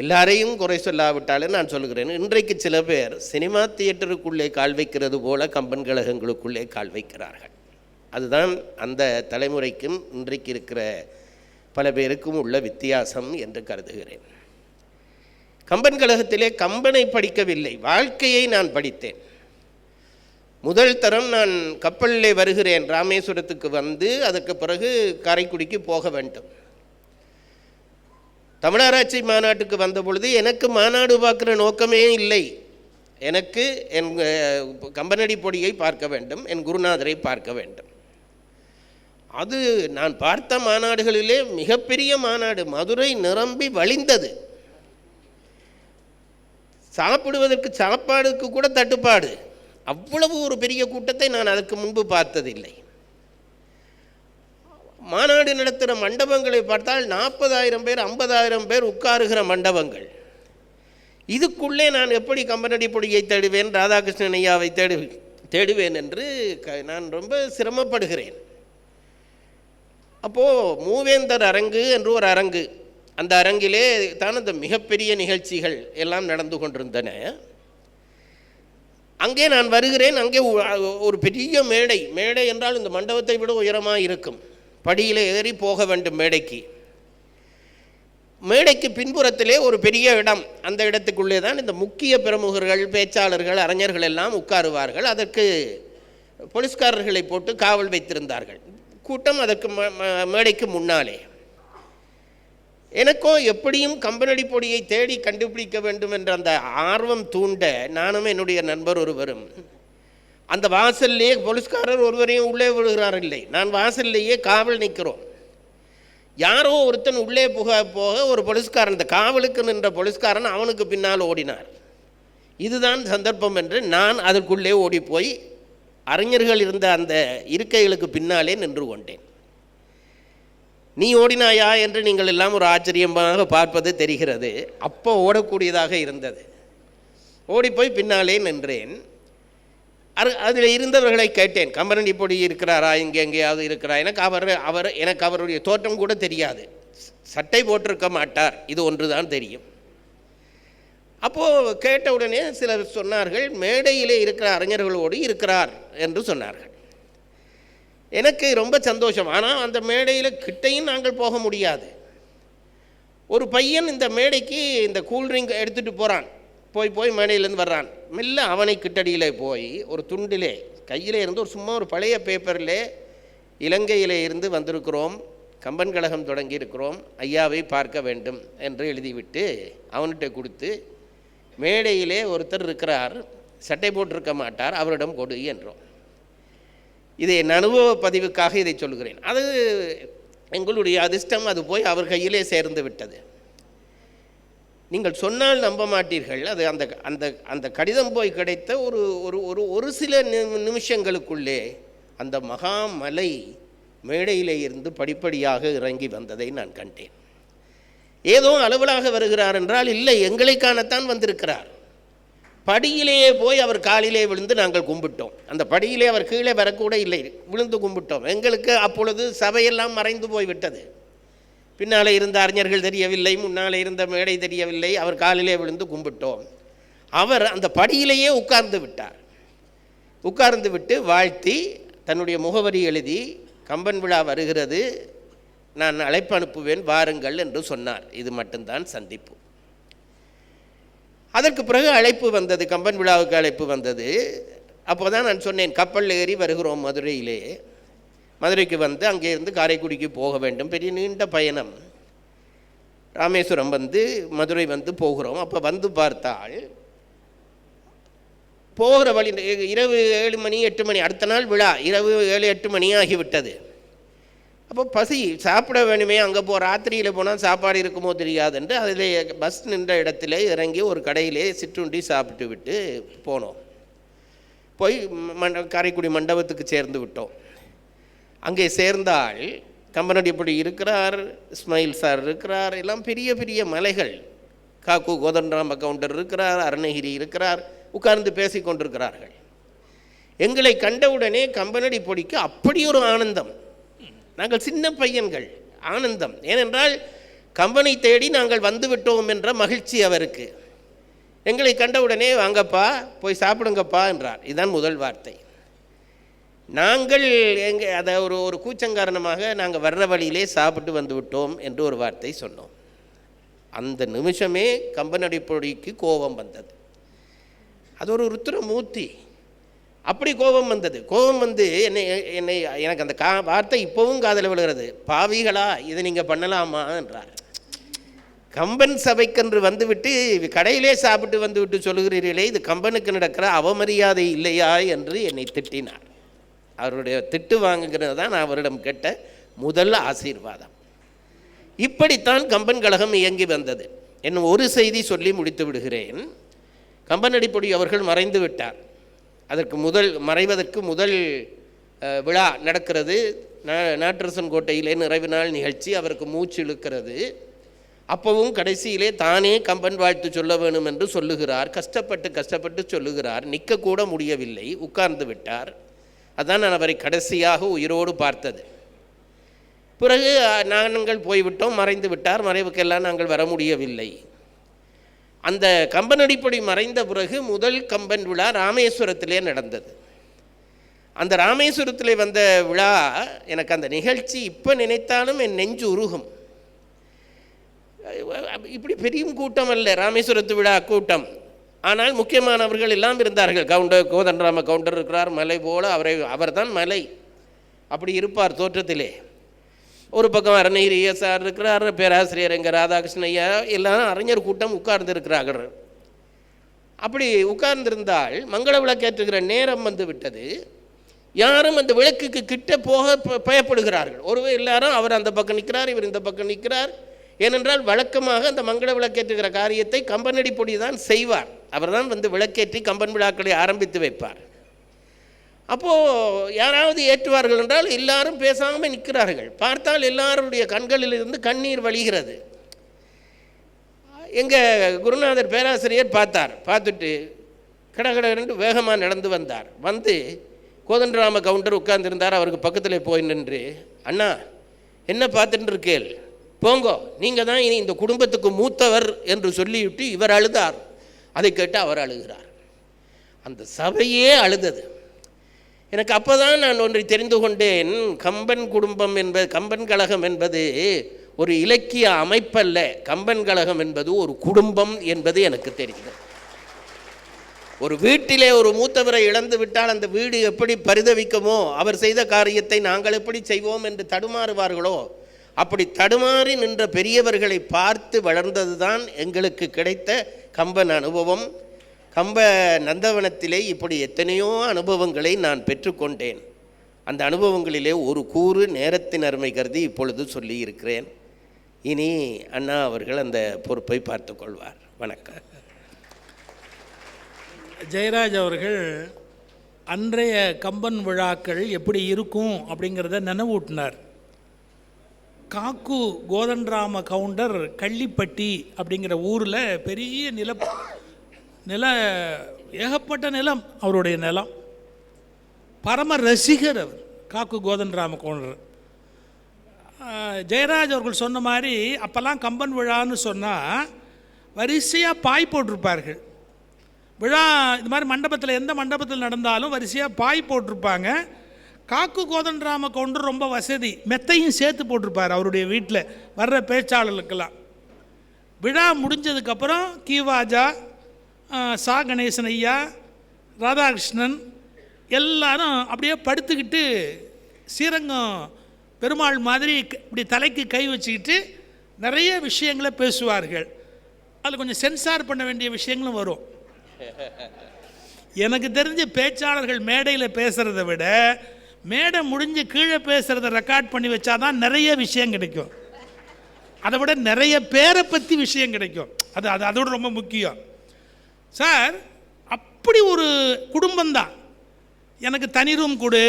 [SPEAKER 2] எல்லாரையும் குறை சொல்லாவிட்டாலும் நான் சொல்லுகிறேன், இன்றைக்கு சில பேர் சினிமா தியேட்டருக்குள்ளே கால் வைக்கிறது போல கம்பன் கழகங்களுக்குள்ளே கால் வைக்கிறார்கள். அதுதான் அந்த தலைமுறைக்கும் இன்றைக்கு இருக்கிற பல பேருக்கும் உள்ள வித்தியாசம் என்று கருதுகிறேன். கம்பன் கழகத்திலே கம்பனை படிக்கவில்லை, வாழ்க்கையை நான் படித்தேன். முதல் தரம் நான் கப்பலிலே வருகிறேன், ராமேஸ்வரத்துக்கு வந்து அதுக்கு பிறகு காரைக்குடிக்கு போக வேண்டும். தமிழராட்சி மாநாட்டுக்கு வந்த பொழுது எனக்கு மாநாடு பார்க்குற நோக்கமே இல்லை. எனக்கு என் கம்பனடி பொடியை பார்க்க வேண்டும், என் குருநாதரை பார்க்க வேண்டும். அது நான் பார்த்த மாநாடுகளிலே மிகப்பெரிய மாநாடு. மதுரை நிரம்பி வழிந்தது. சாப்பிடுவதற்கு சாப்பாடுக்கு கூட தட்டுப்பாடு. அவ்வளவு ஒரு பெரிய கூட்டத்தை நான் அதற்கு முன்பு பார்த்ததில்லை. மாநாடு நடத்துகிற மண்டபங்களை பார்த்தால் 40,000 பேர் 50,000 பேர் உட்காருகிற மண்டபங்கள். இதுக்குள்ளே நான் எப்படி கம்பனடி பொடியை தேடுவேன், ராதாகிருஷ்ணன் ஐயாவை தேடுவேன் என்று நான் ரொம்ப சிரமப்படுகிறேன். அப்போது மூவேந்தர் அரங்கு என்று ஒரு அரங்கு, அந்த அரங்கிலே தான் அந்த மிகப்பெரிய நிகழ்ச்சிகள் எல்லாம் நடந்து கொண்டிருந்தன. அங்கே நான் வருகிறேன். அங்கே ஒரு பெரிய மேடை என்றால் இந்த மண்டபத்தை விட உயரமாக இருக்கும். படியில் ஏறி போக வேண்டும் மேடைக்கு. மேடைக்கு பின்புறத்திலே ஒரு பெரிய இடம். அந்த இடத்துக்குள்ளே தான் இந்த முக்கிய பிரமுகர்கள், பேச்சாளர்கள், அறிஞர்கள் எல்லாம் உட்காருவார்கள். அதற்கு போலீஸ்காரர்களை போட்டு காவல் வைத்திருந்தார்கள். கூட்டம் அதற்கு மேடைக்கு முன்னாலே. எனக்கோ எப்படியும் கம்பனடி பொடியை தேடி கண்டுபிடிக்க வேண்டும் என்ற அந்த ஆர்வம் தூண்ட, நானும் என்னுடைய நண்பர் ஒருவரும் அந்த வாசல்லையே, போலீஸ்காரர் ஒருவரையும் உள்ளே விடுகிறார் இல்லை, நான் வாசல்லையே காவல் நிற்கிறோம். யாரோ ஒருத்தன் உள்ளே போக ஒரு போலீஸ்காரன், இந்த காவலுக்கு நின்ற போலீஸ்காரன் அவனுக்கு பின்னால் ஓடினார். இதுதான் சந்தர்ப்பம் என்று நான் அதற்குள்ளே ஓடிப்போய் அறிஞர்கள் இருந்த அந்த இருக்கைகளுக்கு பின்னாலே நின்று கொண்டேன். நீ ஓடினாயா என்று நீங்கள் எல்லாம் ஒரு ஆச்சரியமாக பார்ப்பது தெரிகிறது. அப்போ ஓடக்கூடியதாக இருந்தது. ஓடிப்போய் பின்னாலே நின்றேன். அதில் இருந்தவர்களை கேட்டேன், கம்பனடி பொடி இருக்கிறாரா, இங்கே எங்கேயாவது இருக்கிறா? எனக்கு அவருடைய தோற்றம் கூட தெரியாது. சட்டை போட்டிருக்க மாட்டார், இது ஒன்று தான் தெரியும். அப்போது கேட்ட உடனே சிலர் சொன்னார்கள், மேடையிலே இருக்கிற அறிஞர்களோடு இருக்கிறார் என்று சொன்னார்கள். எனக்கு ரொம்ப சந்தோஷம். ஆனால் அந்த மேடையில் கிட்டையும் நாங்கள் போக முடியாது. ஒரு பையன் இந்த மேடைக்கு இந்த கூல்ட்ரிங்க் எடுத்துகிட்டு போகிறான். போய் மேடையிலேருந்து வர்றான். மெல்ல அவனை கிட்டடியில் போய் ஒரு துண்டிலே கையில் இருந்து சும்மா ஒரு பழைய பேப்பரில், இலங்கையிலே இருந்து வந்திருக்கிறோம், கம்பன் கழகம் தொடங்கி இருக்கிறோம், ஐயாவை பார்க்க வேண்டும் என்று எழுதிவிட்டு அவன்கிட்ட கொடுத்து, மேடையிலே ஒருத்தர் இருக்கிறார், சட்டை போட்டிருக்க மாட்டார், அவரிடம் கொடு என்றோம். இது என் அனுபவ பதிவுக்காக இதை சொல்கிறேன். அது எங்களுடைய அதிர்ஷ்டம். அது போய் அவர் கையிலே சேர்ந்து விட்டது. நீங்கள் சொன்னால் நம்ப மாட்டீர்கள். அது அந்த அந்த அந்த கடிதம் போய் கிடைத்த ஒரு சில நிமிஷங்களுக்குள்ளே அந்த மகாமலை மேடையிலே இருந்து படிப்படியாக இறங்கி வந்ததை நான் கண்டேன். ஏதோ அலுவலாக வருகிறார் என்றால் இல்லை, எங்களை காணத்தான் வந்திருக்கிறார். படியிலேயே போய் அவர் காலிலே விழுந்து நாங்கள் கும்பிட்டோம். அந்த படியிலே அவர் கீழே வரக்கூட இல்லை, விழுந்து கும்பிட்டோம். எங்களுக்கு அப்பொழுது சபையெல்லாம் மறைந்து போய்விட்டது. பின்னாலே இருந்த அறிஞர்கள் தெரியவில்லை, முன்னாலே இருந்த மேடை தெரியவில்லை. அவர் காலிலே விழுந்து கும்பிட்டோம். அவர் அந்த படியிலேயே உட்கார்ந்து விட்டார். உட்கார்ந்து விட்டு வாழ்த்தி தன்னுடைய முகவரி எழுதி, கம்பன் விழா வருகிறது, நான் அழைப்பு அனுப்புவேன், வாருங்கள் என்று சொன்னார். இது மட்டும்தான் சந்திப்பு. அதற்கு பிறகு அழைப்பு வந்தது, கம்பன் விழாவுக்கு அழைப்பு வந்தது. அப்போ தான் நான் சொன்னேன், கப்பல் ஏறி வருகிறோம் மதுரையிலே. மதுரைக்கு வந்து அங்கே இருந்து காரைக்குடிக்கு போக வேண்டும், பெரிய நீண்ட பயணம். ராமேஸ்வரம் வந்து மதுரை வந்து போகிறோம். அப்போ வந்து பார்த்தால் போகிற வழி இரவு 7 மணி 8 மணி, அடுத்த நாள் விழா, இரவு 7 8 மணி ஆகிவிட்டது. அப்போ பசி, சாப்பிட வேணுமே, அங்கே ராத்திரியில் போனால் சாப்பாடு இருக்குமோ தெரியாது என்று அதில் பஸ் நின்ற இடத்துல இறங்கி ஒரு கடையிலே சிற்றுண்டி சாப்பிட்டு விட்டு போனோம். போய் காரைக்குடி மண்டபத்துக்கு சேர்ந்து விட்டோம். அங்கே சேர்ந்தால் கம்பனடி பொடி இருக்கிறார், இஸ்மாயில் சார் இருக்கிறார், எல்லாம் பெரிய பெரிய மலைகள். காக்கு கோதண்டராம கவுண்டர் இருக்கிறார், அருணகிரி இருக்கிறார், உட்கார்ந்து பேசி கொண்டிருக்கிறார்கள். எங்களை கண்டவுடனே கம்பனடி பொடிக்கு அப்படி ஒரு ஆனந்தம். நாங்கள் சின்ன பையன்கள், ஆனந்தம். ஏனென்றால் கம்பனை தேடி நாங்கள் வந்து விட்டோம் என்ற மகிழ்ச்சி அவருக்கு. எங்களை கண்டவுடனே வாங்கப்பா, போய் சாப்பிடுங்கப்பா என்றார். இதுதான் முதல் வார்த்தை. நாங்கள் அதை ஒரு கூச்சங்காரணமாக நாங்கள் வர்ற வழியிலே சாப்பிட்டு வந்து விட்டோம் என்று ஒரு வார்த்தை சொன்னோம். அந்த நிமிஷமே கம்பனடிப்பொடிக்கு கோபம் வந்தது. அது ஒரு ருத்ரமூர்த்தி. அப்படி கோபம் வந்தது. கோபம் வந்து எனக்கு அந்த வார்த்தை இப்போவும் காதில் விழுகிறது. பாவிகளா, இதை நீங்கள் பண்ணலாமா என்றார். கம்பன் சபைக்கென்று வந்துவிட்டு கடையிலே சாப்பிட்டு வந்துவிட்டு சொல்லுகிறீர்களே, இது கம்பனுக்கு நடக்கிற அவமரியாதை இல்லையா என்று என்னை திட்டினார். அவருடைய திட்டு வாங்குகிறது தான் நான் அவரிடம் கேட்ட முதல் ஆசீர்வாதம். இப்படித்தான் கம்பன் கழகம் இயங்கி வந்தது. என்னும் ஒரு செய்தி சொல்லி முடித்து விடுகிறேன். கம்பனடிப்பொடி அவர்கள் மறைந்து விட்டார். அதற்கு மறைவதற்கு முதல் விழா நடக்கிறது. நாட்டரசன் கோட்டையிலே நிறைவு நாள் நிகழ்ச்சி. அவருக்கு மூச்சு இழுக்கிறது. அப்பவும் கடைசியிலே தானே கம்பன் வாழ்த்து சொல்ல வேணும் என்று சொல்லுகிறார். கஷ்டப்பட்டு சொல்லுகிறார். நிற்கக்கூட முடியவில்லை, உட்கார்ந்து விட்டார். அதான் நான் அவரை கடைசியாக உயிரோடு பார்த்தது. பிறகு நாங்கள் போய்விட்டோம், மறைந்து விட்டார். மறைவுக்கெல்லாம் நாங்கள் வர முடியவில்லை. அந்த கம்பனடிப்பொடி மறைந்த பிறகு முதல் கம்பன் விழா ராமேஸ்வரத்திலே நடந்தது. அந்த ராமேஸ்வரத்திலே வந்த விழா, எனக்கு அந்த நிகழ்ச்சி இப்போ நினைத்தாலும் என் நெஞ்சு உருகும். இப்படி பெரிய கூட்டம் அல்ல ராமேஸ்வரத்து விழா கூட்டம். ஆனால் முக்கியமானவர்கள் எல்லாம் இருந்தார்கள். கோதண்டராம கவுண்டர் இருக்கிறார், மலை போல அவர் தான் மலை, அப்படி இருப்பார் தோற்றத்திலே. ஒரு பக்கம் அறநீர் சார் இருக்கிறார், பேராசிரியர் எங்கள் ராதாகிருஷ்ண ஐயா, எல்லாம் அறிஞர் கூட்டம் உட்கார்ந்து இருக்கிறார்கள். அப்படி உட்கார்ந்திருந்தால் மங்கள விளக்கேற்றுகிற நேரம் வந்து விட்டது. யாரும் அந்த விளக்குக்கு கிட்ட போக பயப்படுகிறார்கள். ஒருவர் எல்லாரும் அவர் அந்த பக்கம் நிற்கிறார், இவர் இந்த பக்கம் நிற்கிறார். ஏனென்றால் வழக்கமாக அந்த மங்கள விளக்கேற்றுகிற காரியத்தை கம்பனடிப்பொடி தான் செய்வார். அவர் தான் வந்து விளக்கேற்றி கம்பன் விழாக்களை ஆரம்பித்து வைப்பார். அப்போது யாராவது ஏற்றுவார்கள் என்றால் எல்லாரும் பேசாமல் நிற்கிறார்கள். பார்த்தால் எல்லாருடைய கண்களிலிருந்து கண்ணீர் வழிகிறது. எங்கள் குருநாதர் பேராசிரியர் பார்த்துட்டு கடகடன்னு வேகமாக நடந்து வந்தார். வந்து கோதண்டராம கவுண்டர் உட்கார்ந்துருந்தார். அவருக்கு பக்கத்தில் போய் நின்று, அண்ணா என்ன பார்த்துட்டு இருக்கேள், போங்கோ, நீங்கள் தான் இனி இந்த குடும்பத்துக்கு மூத்தவர் என்று சொல்லிவிட்டு இவர் அழுதார். அதை கேட்டு அவர் அழுகிறார். அந்த சபையே அழுதது. எனக்கு அப்போ தான் நான் ஒன்றை தெரிந்து கொண்டேன். கம்பன் குடும்பம் என்பது, கம்பன் கழகம் என்பது ஒரு இலக்கிய அமைப்பல்ல. கம்பன் கழகம் என்பது ஒரு குடும்பம் என்பது எனக்கு தெரிகிறது. ஒரு வீட்டிலே ஒரு மூத்தவரை இழந்து விட்டால் அந்த வீடு எப்படி பரிதவிக்குமோ, அவர் செய்த காரியத்தை நாங்கள் எப்படி செய்வோம் என்று தடுமாறுவார்களோ, அப்படி தடுமாறி நின்ற பெரியவர்களை பார்த்து வளர்ந்தது தான் எங்களுக்கு கிடைத்த கம்பன் அனுபவம். கம்ப நந்தவனத்திலே இப்படி எத்தனையோ அனுபவங்களை நான் பெற்றுக்கொண்டேன். அந்த அனுபவங்களிலே ஒரு கூறு நேரத்தின் அருமை கருதி இப்பொழுது சொல்லி இருக்கிறேன். இனி அண்ணா அவர்கள் அந்த பொறுப்பை பார்த்து கொள்வார். வணக்கம்.
[SPEAKER 1] ஜெயராஜ் அவர்கள் அன்றைய கம்பன் விழாக்கள் எப்படி இருக்கும் அப்படிங்கிறத நினைவூட்டினார். காக்கு கோதண்டராம கவுண்டர் கள்ளிப்பட்டி அப்படிங்கிற ஊரில் பெரிய நில ஏகப்பட்ட நிலம், அவருடைய நிலம். பரம ரசிகர் அவர், காக்கு கோதண்டராம கவுண்டர். ஜெயராஜ் அவர்கள் சொன்ன மாதிரி அப்போல்லாம் கம்பன் விழான்னு சொன்னால் வரிசையாக பாய் போட்டிருப்பார்கள். விழா இது மாதிரி மண்டபத்தில், எந்த மண்டபத்தில் நடந்தாலும் வரிசையாக பாய் போட்டிருப்பாங்க. காக்கு கோதண்டராம கவுண்டர் ரொம்ப வசதி, மெத்தையும் சேர்த்து போட்டிருப்பார் அவருடைய வீட்டில் வர்ற பேச்சாளர்களுக்கெல்லாம். விழா முடிஞ்சதுக்கப்புறம் கீவாஜா, சா கணேசன் ஐயா, ராதாகிருஷ்ணன் எல்லாரும் அப்படியே படுத்துக்கிட்டு ஸ்ரீரங்கம் பெருமாள் மாதிரி இப்படி தலைக்கு கை வச்சுக்கிட்டு நிறைய விஷயங்களை பேசுவார்கள். அதில் கொஞ்சம் சென்சார் பண்ண வேண்டிய விஷயங்களும் வரும். எனக்கு தெரிஞ்ச பேச்சாளர்கள் மேடையில் பேசுகிறத விட மேடை முடிஞ்சு கீழே பேசுகிறத ரெக்கார்ட் பண்ணி வச்சாதான் நிறைய விஷயம் கிடைக்கும். அதை விட நிறைய பேரை பற்றி விஷயம் கிடைக்கும். அதோட ரொம்ப முக்கியம். சார், அப்படி ஒரு குடும்பம்தான். எனக்கு தனி ரூம் கொடு,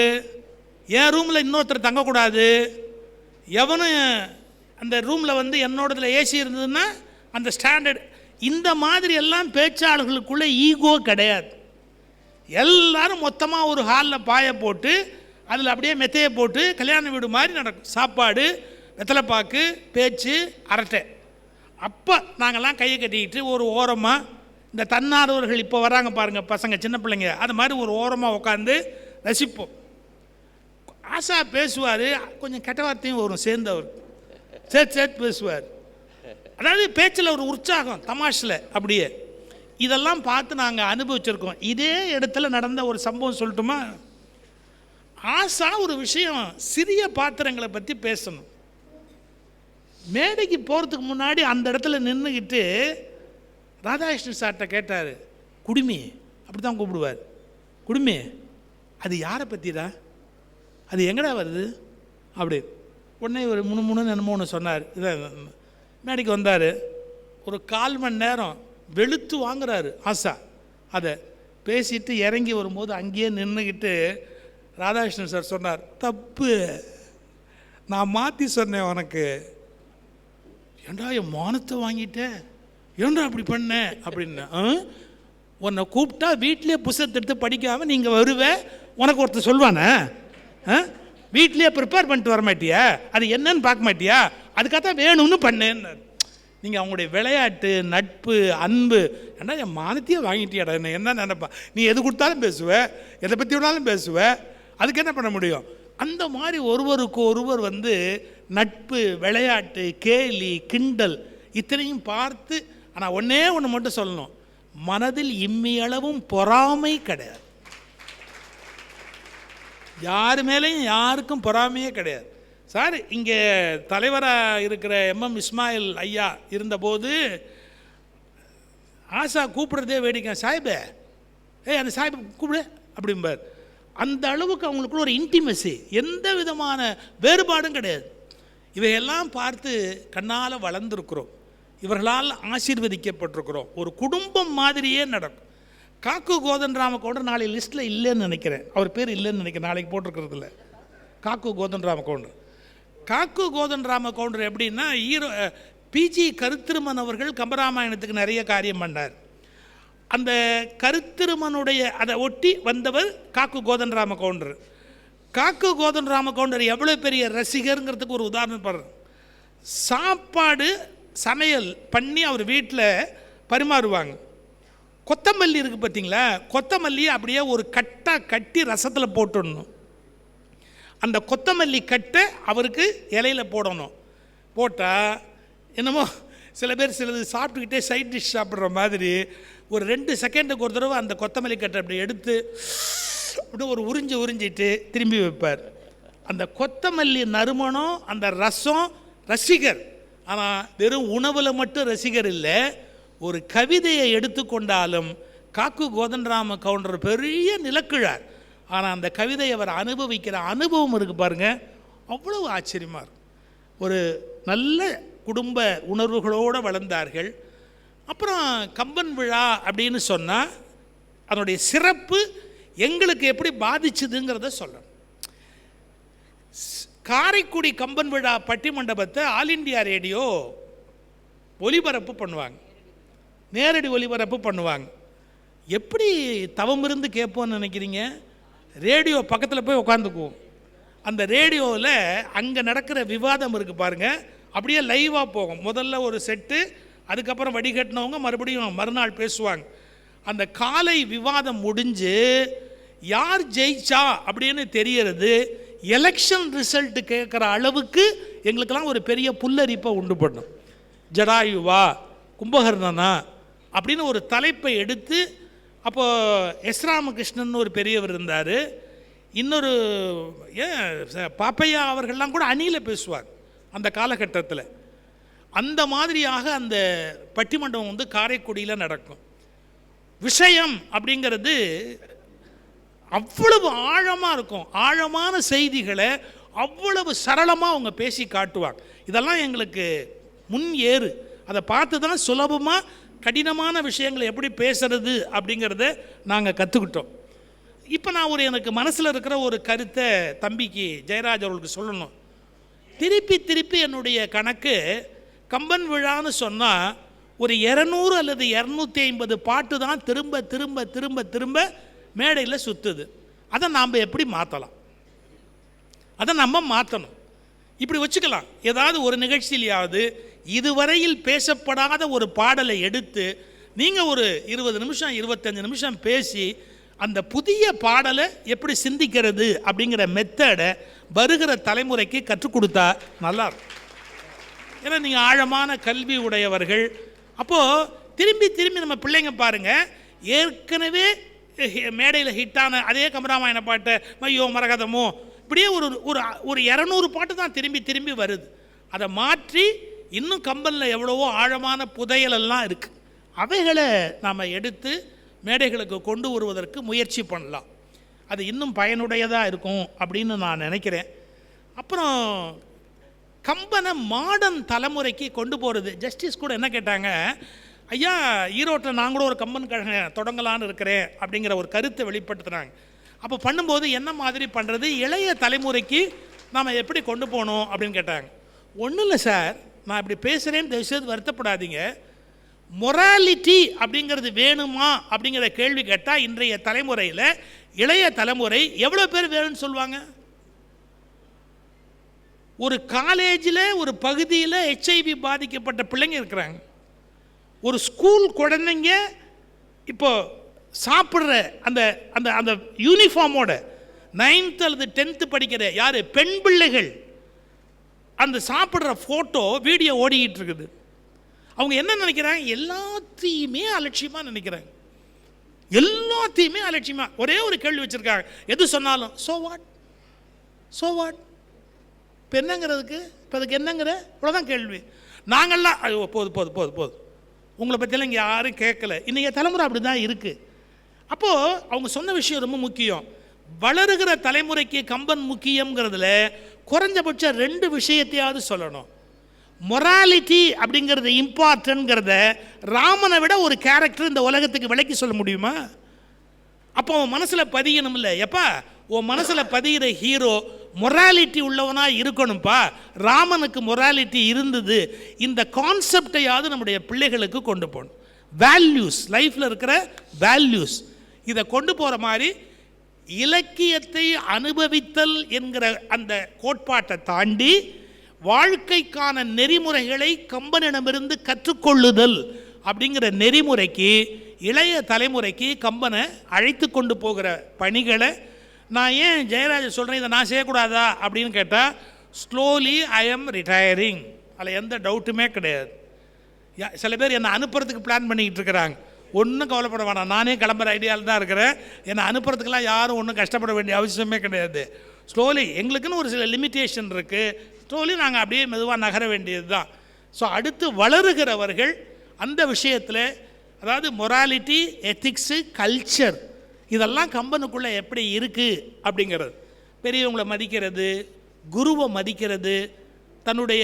[SPEAKER 1] என் ரூமில் இன்னொருத்தர் தங்கக்கூடாது, எவனும் அந்த ரூமில் வந்து என்னோடதில் ஏசி இருந்ததுன்னா அந்த ஸ்டாண்டர்ட், இந்த மாதிரி எல்லாம் பேச்சாளர்களுக்குள்ளே ஈகோ கிடையாது. எல்லாரும் மொத்தமாக ஒரு ஹாலில் பாய போட்டு அதில் அப்படியே மெத்தையை போட்டு கல்யாண வீடு மாதிரி நடக்கும். சாப்பாடு, வெத்தலைப்பாக்கு, பேச்சு, அரட்டை. அப்போ நாங்கள்லாம் கையை கட்டிக்கிட்டு ஒரு ஓரமாக, இந்த தன்னார்வர்கள் இப்போ வராங்க பாருங்கள் பசங்க, சின்ன பிள்ளைங்க, அது மாதிரி ஒரு ஓரமாக உட்காந்து ரசிப்போம். ஆசா பேசுவார், கொஞ்சம் கெட்ட வார்த்தையும் வரும் சேர்ந்தவர், சேர்த்து பேசுவார். அதாவது பேச்சில் ஒரு உற்சாகம், தமாஷில் அப்படியே. இதெல்லாம் பார்த்து நாங்கள் அனுபவிச்சிருக்கோம். இதே இடத்துல நடந்த ஒரு சம்பவம் சொல்லட்டுமா? ஆசா ஒரு விஷயம், சிறிய பாத்திரங்களை பற்றி பேசணும். மேடைக்கு போகிறதுக்கு முன்னாடி அந்த இடத்துல நின்றுக்கிட்டு ராதாகிருஷ்ணன் சார்கிட்ட கேட்டார், குடுமி, அப்படி தான் கூப்பிடுவார், குடுமி அது யாரை பற்றிடா, அது எங்கடா வருது அப்படி. உடனே ஒரு முன்னு என்னமோ ஒன்று சொன்னார். இதான் மேடைக்கு வந்தார், ஒரு 1/4 மணி நேரம் வெளுத்து வாங்குறாரு ஆசா. அதை பேசிட்டு இறங்கி வரும்போது அங்கேயே நின்றுக்கிட்டு ராதாகிருஷ்ணன் சார் சொன்னார், தப்பு, நான் மாற்றி சொன்னேன் உனக்கு. ஏண்டா என் மானத்தை வாங்கிட்டேன், ஏண்டா அப்படி பண்ண அப்படின்னு. உன்னை கூப்பிட்டா வீட்லேயே புத்தகத்தை எடுத்து படிக்காமல் நீங்கள் வருவே, உனக்கு ஒருத்தர் சொல்வானே, வீட்லேயே ப்ரிப்பேர் பண்ணிட்டு வர மாட்டியா, அது என்னன்னு பார்க்க மாட்டியா, அதுக்காகத்தான் வேணும்னு பண்ணேன்னு. நீங்கள் அவங்களுடைய விளையாட்டு, நட்பு, அன்பு, ஏன்னா என் மானத்தையே வாங்கிட்டியாடா, என்ன நினைப்பா, நீ எது கொடுத்தாலும் பேசுவ, எதை பற்றி வேணாலும் பேசுவ, அதுக்கு என்ன பண்ண முடியும்? அந்த மாதிரி ஒருவருக்கு ஒருவர் நட்பு, விளையாட்டு, கேலி, கிண்டல் இத்தனையும் பார்த்து. ஆனால் ஒன்றே ஒன்று மட்டும் சொல்லணும், மனதில் இம்மியளவும் பொறாமை கிடையாது. யார் மேலேயும் யாருக்கும் பொறாமையே கிடையாது. சார், இங்கே தலைவராக இருக்கிற MM இஸ்மாயில் ஐயா இருந்தபோது ஆசா கூப்பிடுறதே வேடிக்கை, சாஹிபே, அந்த சாஹிப் கூப்பிடு அப்படிம்பார். அந்த அளவுக்கு அவங்களுக்குள்ள ஒரு இன்டிமெசி, எந்த விதமான வேறுபாடும் கிடையாது. இவையெல்லாம் பார்த்து கண்ணால் வளர்ந்துருக்குறோம், இவர்களால் ஆசீர்வதிக்கப்பட்டிருக்கிறோம். ஒரு குடும்பம் மாதிரியே நடக்கும். காக்கு கோதண்டராம கவுண்டர் நாளை லிஸ்ட்டில் இல்லைன்னு நினைக்கிறேன், அவர் பேர் இல்லைன்னு நினைக்கிறேன், நாளைக்கு போட்டிருக்கிறது இல்லை. காக்கு கோதண்டராம கவுண்டர், காக்கு கோதண்டராம கவுண்டர் எப்படின்னா, PG கருத்திருமன் அவர்கள் கம்பராமாயணத்துக்கு நிறைய காரியம் பண்ணார். அந்த கருத்திருமனுடைய அதை ஒட்டி வந்தவர் காக்கு கோதண்டராம கவுண்டர். காக்கு கோதண்டராம கவுண்டர் எவ்வளோ பெரிய ரசிகருங்கிறதுக்கு ஒரு உதாரணம் பாருங்கள். சாப்பாடு சமையல் பண்ணி அவர் வீட்டில் பரிமாறுவாங்க. கொத்தமல்லி இருக்குது பார்த்தீங்களா, கொத்தமல்லியை அப்படியே ஒரு கட்டாக கட்டி ரசத்தில் போட்டுடணும். அந்த கொத்தமல்லி கட்டை அவருக்கு இலையில் போடணும். போட்டால் என்னமோ சில பேர் சிலது சாப்பிட்டுக்கிட்டே சைட் டிஷ் சாப்பிட்ற மாதிரி ஒரு 2 செகண்டுக்கு ஒரு தடவை அந்த கொத்தமல்லி கட்டை அப்படி எடுத்து அப்படி ஒரு உறிஞ்சிட்டு திரும்பி வைப்பார். அந்த கொத்தமல்லி நறுமணம், அந்த ரசம், ரசிகர். ஆனால் வெறும் உணவில் மட்டும் ரசிகர் இல்லை, ஒரு கவிதையை எடுத்துக்கொண்டாலும் காக்கு கோதண்டராம கவுண்டர் பெரிய நிலக்கிழார். ஆனால் அந்த கவிதையை அவர் அனுபவிக்கிற அனுபவம் இருக்குது பாருங்கள், அவ்வளவு ஆச்சரியமாக இருக்கும். ஒரு நல்ல குடும்ப உணர்வுகளோடு வளர்ந்தார்கள். அப்புறம் கம்பன் விழா அப்படின்னு சொன்னால் அதனுடைய சிறப்பு எங்களுக்கு எப்படி பாதிச்சுதுங்கிறத சொல்லணும். காரைக்குடி கம்பன் விழா பட்டி மண்டபத்தை ஆல் இண்டியா ரேடியோ ஒலிபரப்பு பண்ணுவாங்க, நேரடி ஒலிபரப்பு பண்ணுவாங்க. எப்படி தவம் இருந்து கேட்போன்னு நினைக்கிறீங்க? ரேடியோ பக்கத்தில் போய் உட்காந்துக்குவோம். அந்த ரேடியோவில் அங்கே நடக்கிற விவாதம் இருக்குது பாருங்கள், அப்படியே லைவாக போகும். முதல்ல ஒரு செட்டு, அதுக்கப்புறம் வடிகட்டினவங்க மறுபடியும் மறுநாள் பேசுவாங்க. அந்த காலை விவாதம் முடிஞ்சு யார் ஜெயிச்சா அப்படின்னு தெரியறது, எலெக்ஷன் ரிசல்ட்டு கேட்குற அளவுக்கு எங்களுக்கெல்லாம் ஒரு பெரிய புல்லரிப்பை உண்டு பண்ணும். ஜடாயுவா கும்பகர்ணனா அப்படின்னு ஒரு தலைப்பை எடுத்து, அப்போது எஸ் ராமகிருஷ்ணன் ஒரு பெரியவர் இருந்தார், இன்னொரு பாப்பையா அவர்கள்லாம் கூட அணியில் பேசுவார் அந்த காலகட்டத்தில். அந்த மாதிரியாக அந்த பட்டிமன்றம் காரைக்குடியில் நடக்கும். விஷயம் அப்படிங்கிறது அவ்வளவு ஆழமாக இருக்கும், ஆழமான செய்திகளை அவ்வளவு சரளமாக அவங்க பேசி காட்டுவாங்க. இதெல்லாம் எங்களுக்கு முன் ஏறு, அதை பார்த்து தான் சுலபமாக கடினமான விஷயங்களை எப்படி பேசுறது அப்படிங்கிறத நாங்கள் கற்றுக்கிட்டோம். இப்போ நான் எனக்கு மனசில் இருக்கிற ஒரு கருத்தை தம்பிக்கு ஜெயராஜ் அவர்களுக்கு சொல்லணும். திருப்பி என்னுடைய கணக்கு, கம்பன் விழான்னு சொன்னால் ஒரு 200 அல்லது 250 பாட்டு தான் திரும்ப திரும்ப திரும்ப திரும்ப மேடையில் சுற்றுது. அதை நாம் எப்படி மாற்றலாம்? அதை நம்ம மாற்றணும். இப்படி வச்சுக்கலாம், ஏதாவது ஒரு நிகழ்ச்சியிலையாவது இதுவரையில் பேசப்படாத ஒரு பாடலை எடுத்து நீங்கள் ஒரு 20 நிமிஷம் 25 நிமிஷம் பேசி அந்த புதிய பாடலை எப்படி சிந்திக்கிறது அப்படிங்கிற மெத்தடை வருகிற தலைமுறைக்கு கற்றுக் கொடுத்தா நல்லாயிருக்கும். ஏன்னா நீங்கள் ஆழமான கல்வி உடையவர்கள். அப்போது திரும்பி திரும்பி நம்ம பிள்ளைங்க பாருங்கள், ஏற்கனவே மேடையில் ஹிட்டான அதே கம்பராமாயண பாட்டை மையோ மரகதமோ இப்படியே ஒரு ஒரு 200 பாட்டு தான் திரும்பி திரும்பி வருது. அதை மாற்றி இன்னும் கம்பனில் எவ்வளவோ ஆழமான புதையலெல்லாம் இருக்குது. அவைகளை நாம் எடுத்து மேடைகளுக்கு கொண்டு வருவதற்கு முயற்சி பண்ணலாம். அது இன்னும் பயனுடையதாக இருக்கும் அப்படின்னு நான் நினைக்கிறேன். அப்புறம் கம்பனை மாடர்ன் தலைமுறைக்கு கொண்டு போகிறது. ஜஸ்டிஸ் கூட என்ன கேட்டாங்க, ஐயா ஈரோட்டில் நான் கூட ஒரு கம்பன் கழகம் தொடங்கலான்னு இருக்கிறேன் அப்படிங்கிற ஒரு கருத்தை வெளிப்படுத்துகிறாங்க. அப்போ பண்ணும்போது என்ன மாதிரி பண்ணுறது, இளைய தலைமுறைக்கு நாம் எப்படி கொண்டு போகணும் அப்படின்னு கேட்டாங்க. ஒன்றும் இல்லை சார், நான் இப்படி பேசுகிறேன்னு தயவுசெய்து வருத்தப்படாதீங்க. மொராலிட்டி அப்படிங்கிறது வேணுமா அப்படிங்கிற கேள்வி கேட்டால் இன்றைய தலைமுறையில் இளைய தலைமுறை எவ்வளோ பேர் வேணும்னு சொல்லுவாங்க? ஒரு காலேஜில் ஒரு பகுதியில் HIV பாதிக்கப்பட்ட பிள்ளைங்க இருக்கிறாங்க. ஒரு ஸ்கூல் குழந்தைங்க இப்போ சாப்பிட்ற அந்த அந்த அந்த யூனிஃபார்மோட 9th அல்லது 10th படிக்கிற யார் பெண் பிள்ளைகள் அந்த சாப்பிட்ற ஃபோட்டோ வீடியோ ஓடிக்கிட்டு இருக்குது. அவங்க என்ன நினைக்கிறாங்க, எல்லாத்தையுமே அலட்சியமாக நினைக்கிறாங்க. எல்லாத்தையுமே அலட்சியமாக ஒரே ஒரு கேள்வி வச்சுருக்காங்க, எது சொன்னாலும் ஸோ வாட் ஸோ வாட், இப்போ என்னங்கிறதுக்கு, இப்போ அதுக்கு என்னங்கிற இவ்வளோதான் கேள்வி. நாங்கள்லாம் ஐயோ போது போது போது போது உங்களை பற்றியெல்லாம் இங்கே யாரும் கேட்கல. இன்றைக்கி தலைமுறை அப்படி தான் இருக்குது. அப்போது அவங்க சொன்ன விஷயம் ரொம்ப முக்கியம். வளருகிற தலைமுறைக்கு கம்பன் முக்கியங்கிறதுல குறைஞ்சபட்சம் 2 விஷயத்தையாவது சொல்லணும். மொராலிட்டி அப்படிங்கிறது இம்பார்ட்டன்ட்ங்கிறத ராமனை விட ஒரு கேரக்டர் இந்த உலகத்துக்கு விளக்கி சொல்ல முடியுமா? அப்போ உன் மனசில் பதியணும் இல்லை, எப்பா உன் மனசில் பதிகிற ஹீரோ மொராலிட்டி உள்ளவனாக இருக்கணும்ப்பா. ராமனுக்கு மொராலிட்டி இருந்தது. இந்த கான்செப்டையாவது நம்முடைய பிள்ளைகளுக்கு கொண்டு போகணும். வேல்யூஸ், லைஃப்பில் இருக்கிற வேல்யூஸ், இதை கொண்டு போகிற மாதிரி இலக்கியத்தை அனுபவித்தல் என்கிற அந்த கோட்பாட்டை தாண்டி வாழ்க்கைக்கான நெறிமுறைகளை கம்பனிடமிருந்து கற்றுக்கொள்ளுதல் அப்படிங்கிற நெறிமுறைக்கு இளைய தலைமுறைக்கு கம்பனை அழைத்து கொண்டு போகிற பணிகளை நான் ஏன் ஜெயராஜ சொல்கிறேன், இதை நான் செய்யக்கூடாதா அப்படின்னு கேட்டால், ஸ்லோலி ஐ எம் ரிட்டையரிங், அதில் எந்த டவுட்டுமே கிடையாது. சில பேர் என்னை அனுப்புறதுக்கு பிளான் பண்ணிக்கிட்டு இருக்கிறாங்க. ஒன்றும் கவலைப்பட வேணாம், நானே கிளம்புற ஐடியாவில் தான் இருக்கிறேன். என்னை அனுப்புறதுக்கெல்லாம் யாரும் ஒன்றும் கஷ்டப்பட வேண்டிய அவசியமே கிடையாது. ஸ்லோலி எங்களுக்குன்னு ஒரு சில லிமிட்டேஷன் இருக்குது. ஸ்லோலி நாங்கள் அப்படியே மெதுவாக நகர வேண்டியது தான். ஸோ அடுத்து வளருகிறவர்கள் அந்த விஷயத்தில், அதாவது மொராலிட்டி, எத்திக்ஸு, கல்ச்சர், இதெல்லாம் கம்பனுக்குள்ளே எப்படி இருக்குது அப்படிங்கிறது, பெரியவங்களை மதிக்கிறது, குருவை மதிக்கிறது, தன்னுடைய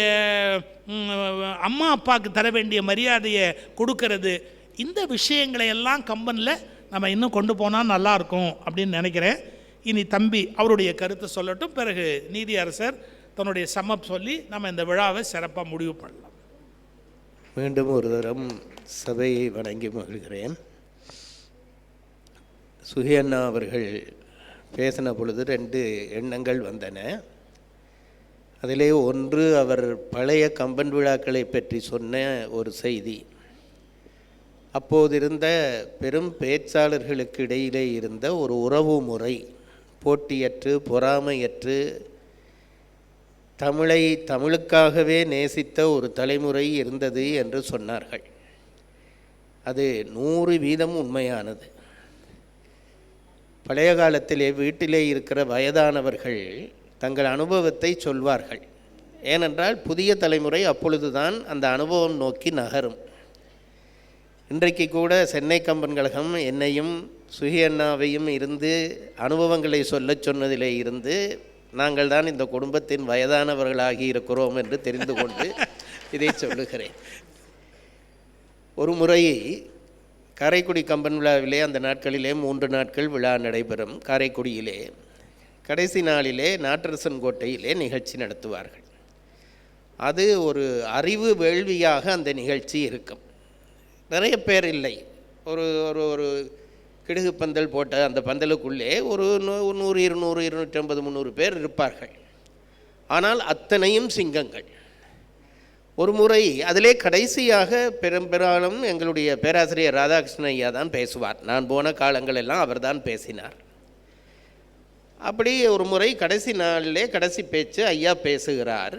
[SPEAKER 1] அம்மா அப்பாவுக்கு தர வேண்டிய மரியாதையை கொடுக்கறது, இந்த விஷயங்களை எல்லாம் கம்பனில் நம்ம இன்னும் கொண்டு போனால் நல்லாயிருக்கும் அப்படின்னு நினைக்கிறேன். இனி தம்பி அவருடைய கருத்தை சொல்லட்டும், பிறகு நீதியரசர் தன்னுடைய சமப் சொல்லி நம்ம இந்த விழாவை சிறப்பாக முடிவு பண்ணலாம்.
[SPEAKER 2] மீண்டும் ஒரு தரம் சபையை வணங்கி மகிழ்கிறேன். சுகியண்ணா அவர்கள் பேசின பொழுது 2 எண்ணங்கள் வந்தன. அதிலே ஒன்று, அவர் பழைய கம்பன் விழாக்களை பற்றி சொன்ன ஒரு செய்தி. அப்போதிருந்த பெரும் பேச்சாளர்களுக்கு இடையிலே இருந்த ஒரு உறவு முறை, போட்டியற்று பொறாமையற்று தமிழை தமிழுக்காகவே நேசித்த ஒரு தலைமுறை இருந்தது என்று சொன்னார்கள். அது 100% உண்மையானது. பழைய காலத்திலே வீட்டிலே இருக்கிற வயதானவர்கள் தங்கள் அனுபவத்தை சொல்வார்கள். ஏனென்றால் புதிய தலைமுறை அப்பொழுதுதான் அந்த அனுபவம் நோக்கி நகரும். இன்றைக்கு கூட சென்னை கம்பன் கழகம் என்னையும் சுகியண்ணாவையும் இருந்து அனுபவங்களை சொல்லச் சொன்னதிலே இருந்து நாங்கள் தான் இந்த குடும்பத்தின் வயதானவர்களாகி இருக்கிறோம் என்று தெரிந்து கொண்டு இதை சொல்லுகிறேன். ஒரு முறை காரைக்குடி கம்பன் விழாவிலே, அந்த நாட்களிலே 3 நாட்கள் விழா நடைபெறும் காரைக்குடியிலே. கடைசி நாளிலே நாட்டரசன் கோட்டையிலே நிகழ்ச்சி நடத்துவார்கள். அது ஒரு அறிவு வேள்வியாக அந்த நிகழ்ச்சி இருக்கும். நிறைய பேர் இல்லை, ஒரு ஒரு ஒரு கிடுகு பந்தல் போட்ட அந்த பந்தலுக்குள்ளே ஒரு 100, 200, 250, 300 பேர் இருப்பார்கள். ஆனால் அத்தனையும் சிங்கங்கள். ஒரு முறை அதிலே கடைசியாக பெரும்பாலும் எங்களுடைய பேராசிரியர் ராதாகிருஷ்ணன் ஐயா தான் பேசுவார். நான் போன காலங்கள் எல்லாம் அவர் தான் பேசினார். அப்படி ஒரு முறை கடைசி நாளிலே கடைசி பேச்சு ஐயா பேசுகிறார்.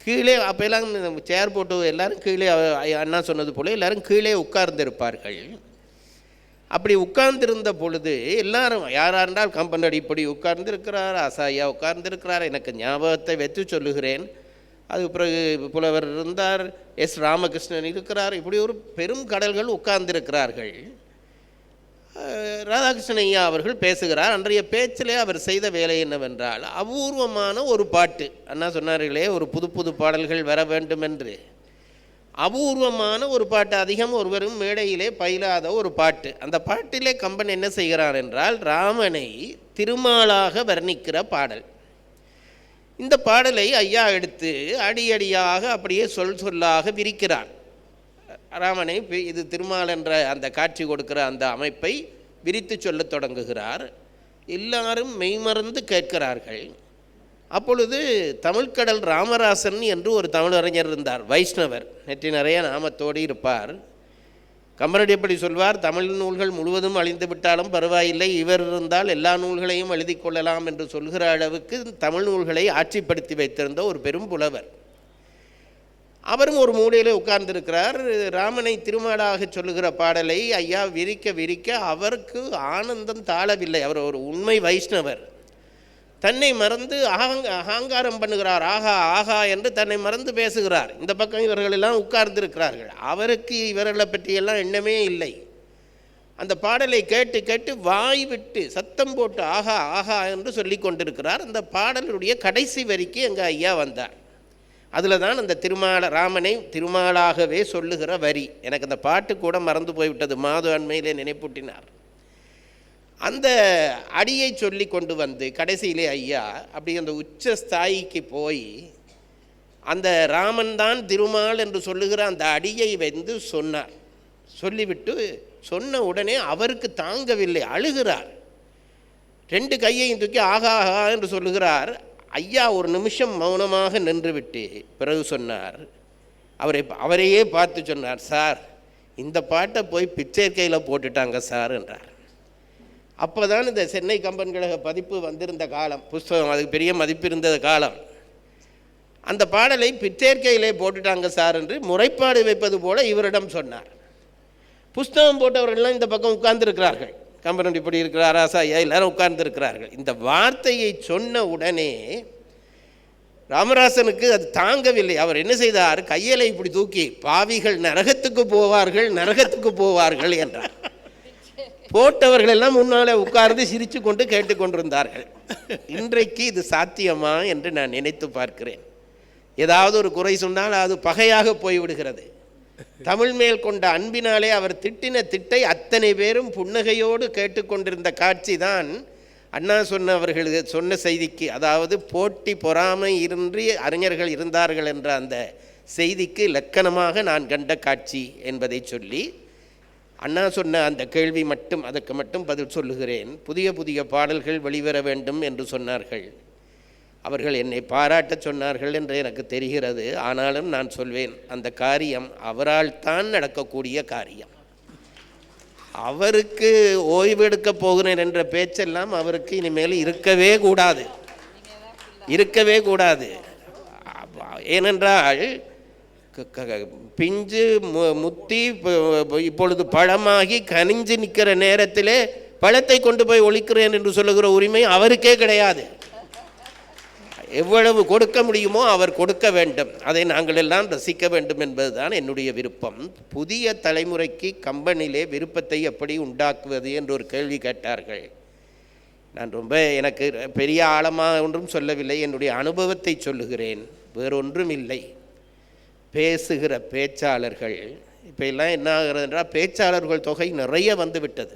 [SPEAKER 2] கீழே அப்போல்லாம் சேர் போட்டு எல்லோரும் கீழே அண்ணா சொன்னது போல் எல்லோரும் கீழே உட்கார்ந்திருப்பார்கள். அப்படி உட்கார்ந்திருந்த பொழுது எல்லாரும் யாரென்றால் கம்பனடி இப்படி உட்கார்ந்திருக்கிறார், ஆசாயா உட்கார்ந்திருக்கிறார், எனக்கு ஞாபகத்தை வைத்து சொல்லுகிறேன். அது பிறகு புலவர் இருந்தார், எஸ் ராமகிருஷ்ணன் இருக்கிறார். இப்படி ஒரு பெரும் கடல்கள் உட்கார்ந்திருக்கிறார்கள். ராதாகிருஷ்ணன் ஐயா அவர்கள் பேசுகிறார். அன்றைய பேச்சிலே அவர் செய்த வேலை என்னவென்றால் அபூர்வமான ஒரு பாட்டு. அண்ணா சொன்னார்களே ஒரு புது புது பாடல்கள் வர வேண்டும் என்று. அபூர்வமான ஒரு பாட்டு, அதிகம் ஒருவரும் மேடையிலே பயிலாத ஒரு பாட்டு. அந்த பாட்டிலே கம்பன் என்ன செய்கிறார் என்றால் ராமனை திருமாலாக வர்ணிக்கிற பாடல். இந்த பாடலை ஐயா எடுத்து அடியடியாக அப்படியே சொல்லாக விரிக்கிறார். ராமனை இது திருமால் என்ற அந்த காட்சி கொடுக்கிற அந்த அமைப்பை விரித்து சொல்லத் தொடங்குகிறார். எல்லாரும் மெய்மறந்து கேட்கிறார்கள். அப்பொழுது தமிழ்கடல் ராமராசன் என்று ஒரு தமிழறிஞர் இருந்தார், வைஷ்ணவர், நெற்றி நிறைய நாமத்தோடு இருப்பார். கம்பனடி எப்படி சொல்வார், தமிழ் நூல்கள் முழுவதும் அழிந்து விட்டாலும் பரவாயில்லை, இவர் இருந்தால் எல்லா நூல்களையும் எழுதி கொள்ளலாம் என்று சொல்கிற அளவுக்கு தமிழ் நூல்களை ஆட்சிப்படுத்தி வைத்திருந்த ஒரு பெரும் புலவர். அவரும் ஒரு மூலையில் உட்கார்ந்திருக்கிறார். ராமனை திருமாலாக சொல்லுகிற பாடலை ஐயா விரிக்க விரிக்க அவருக்கு ஆனந்தம் தாழவில்லை. அவர் ஒரு உண்மை வைஷ்ணவர். தன்னை மறந்து அகங்காரம் பண்ணுகிறார். ஆகா ஆகா என்று தன்னை மறந்து பேசுகிறார். இந்த பக்கம் இவர்களெல்லாம் உட்கார்ந்திருக்கிறார்கள். அவருக்கு இவர்களை பற்றியெல்லாம் எண்ணமே இல்லை. அந்த பாடலை கேட்டு கேட்டு வாய் விட்டு சத்தம் போட்டு ஆகா ஆகா என்று சொல்லி கொண்டிருக்கிறார். அந்த பாடலுடைய கடைசி வரிக்கு எங்கள் ஐயா வந்தார். அதில் தான் அந்த ராமனை திருமாலாகவே சொல்லுகிற வரி. எனக்கு அந்த பாட்டு கூட மறந்து போய்விட்டது, மாது அண்மையிலே நினைப்பூட்டினார். அந்த அடியை சொல்லி கொண்டு வந்து கடைசியிலே ஐயா அப்படி அந்த உச்ச ஸ்தாயிக்கு போய் அந்த ராமன் தான் திருமால் என்று சொல்லுகிற அந்த அடியை வந்து சொன்னார். சொல்லிவிட்டு சொன்ன உடனே அவருக்கு தாங்கவில்லை, அழுகிறார். 2 கையையும் தூக்கி ஆகா ஆகா என்று சொல்லுகிறார். ஐயா ஒரு நிமிஷம் மௌனமாக நின்றுவிட்டு பிறகு சொன்னார், அவரையே பார்த்து சொன்னார், சார் இந்த பாட்டை போய் பிச்சைக்கையில் போட்டுட்டாங்க சார் என்றார். அப்போ தான் இந்த சென்னை கம்பன் கழக பதிப்பு வந்திருந்த காலம், புஸ்தகம் அதுக்கு பெரிய மதிப்பு இருந்த காலம். அந்த பாடலை பிச்சைக்கையிலே போட்டுட்டாங்க சார் என்று முறைப்பாடு வைப்பது போல இவரிடம் சொன்னார். புஸ்தகம் போட்டவர்கள்லாம் இந்த பக்கம் உட்கார்ந்துருக்கிறார்கள். கம்பன் இப்படி இருக்கிறார், ஆசாயா எல்லாரும் உட்கார்ந்துருக்கிறார்கள். இந்த வார்த்தையை சொன்ன உடனே ராமராசனுக்கு அது தாங்கவில்லை. அவர் என்ன செய்தார், கையலை இப்படி தூக்கி பாவிகள் நரகத்துக்கு போவார்கள் நரகத்துக்கு போவார்கள் என்றார். போட்டவர்கள் எல்லாம் முன்னாலே உட்கார்ந்து சிரித்து கொண்டு கேட்டுக்கொண்டிருந்தார்கள். இன்றைக்கு இது சாத்தியமா என்று நான் நினைத்து பார்க்கிறேன். ஏதாவது ஒரு குறை சொன்னால் அது பகையாக போய்விடுகிறது. தமிழ் மேல் கொண்ட அன்பினாலே அவர் திட்டின திட்டை அத்தனை பேரும் புன்னகையோடு கேட்டுக்கொண்டிருந்த காட்சி தான் அண்ணா அவர்கள் சொன்ன செய்திக்கு, அதாவது போட்டி பொறாமை இன்றி அறிஞர்கள் இருந்தார்கள் என்ற அந்த செய்திக்கு இலக்கணமாக நான் கண்ட காட்சி என்பதை சொல்லி அண்ணா சொன்ன அந்த கேள்வி மட்டும், அதற்கு மட்டும் பதில் சொல்லுகிறேன். புதிய புதிய பாடல்கள் வெளிவர வேண்டும் என்று சொன்னார்கள். அவர்கள் என்னை பாராட்ட சொன்னார்கள் என்று எனக்கு தெரிகிறது. ஆனாலும் நான் சொல்வேன், அந்த காரியம் அவரால் தான் நடக்கக்கூடிய காரியம். அவருக்கு ஓய்வெடுக்க போகிறேன் என்ற பேச்செல்லாம் அவருக்கு இனிமேல் இருக்கவே கூடாது, இருக்கவே கூடாது. ஏனென்றால் பிஞ்சு முத்தி இப்பொழுது பழமாகி கனிஞ்சு நிற்கிற நேரத்திலே பழத்தை கொண்டு போய் ஒழிக்கிறேன் என்று சொல்லுகிற உரிமை அவருக்கே கிடையாது. எவ்வளவு கொடுக்க முடியுமோ அவர் கொடுக்க வேண்டும். அதை நாங்கள் எல்லாம் ரசிக்க வேண்டும் என்பதுதான் என்னுடைய விருப்பம். புதிய தலைமுறைக்கு கம்பனிலே விருப்பத்தை எப்படி உண்டாக்குவது என்று ஒரு கேள்வி கேட்டார்கள். நான் ரொம்ப எனக்கு பெரிய ஆழமாக ஒன்றும் சொல்லவில்லை, என்னுடைய அனுபவத்தை சொல்லுகிறேன், வேறொன்றும் இல்லை. பேசுகிற பேச்சாளர்கள் இப்போ எல்லாம் என்ன ஆகிறது என்றால், பேச்சாளர்கள் தொகை நிறைய வந்துவிட்டது.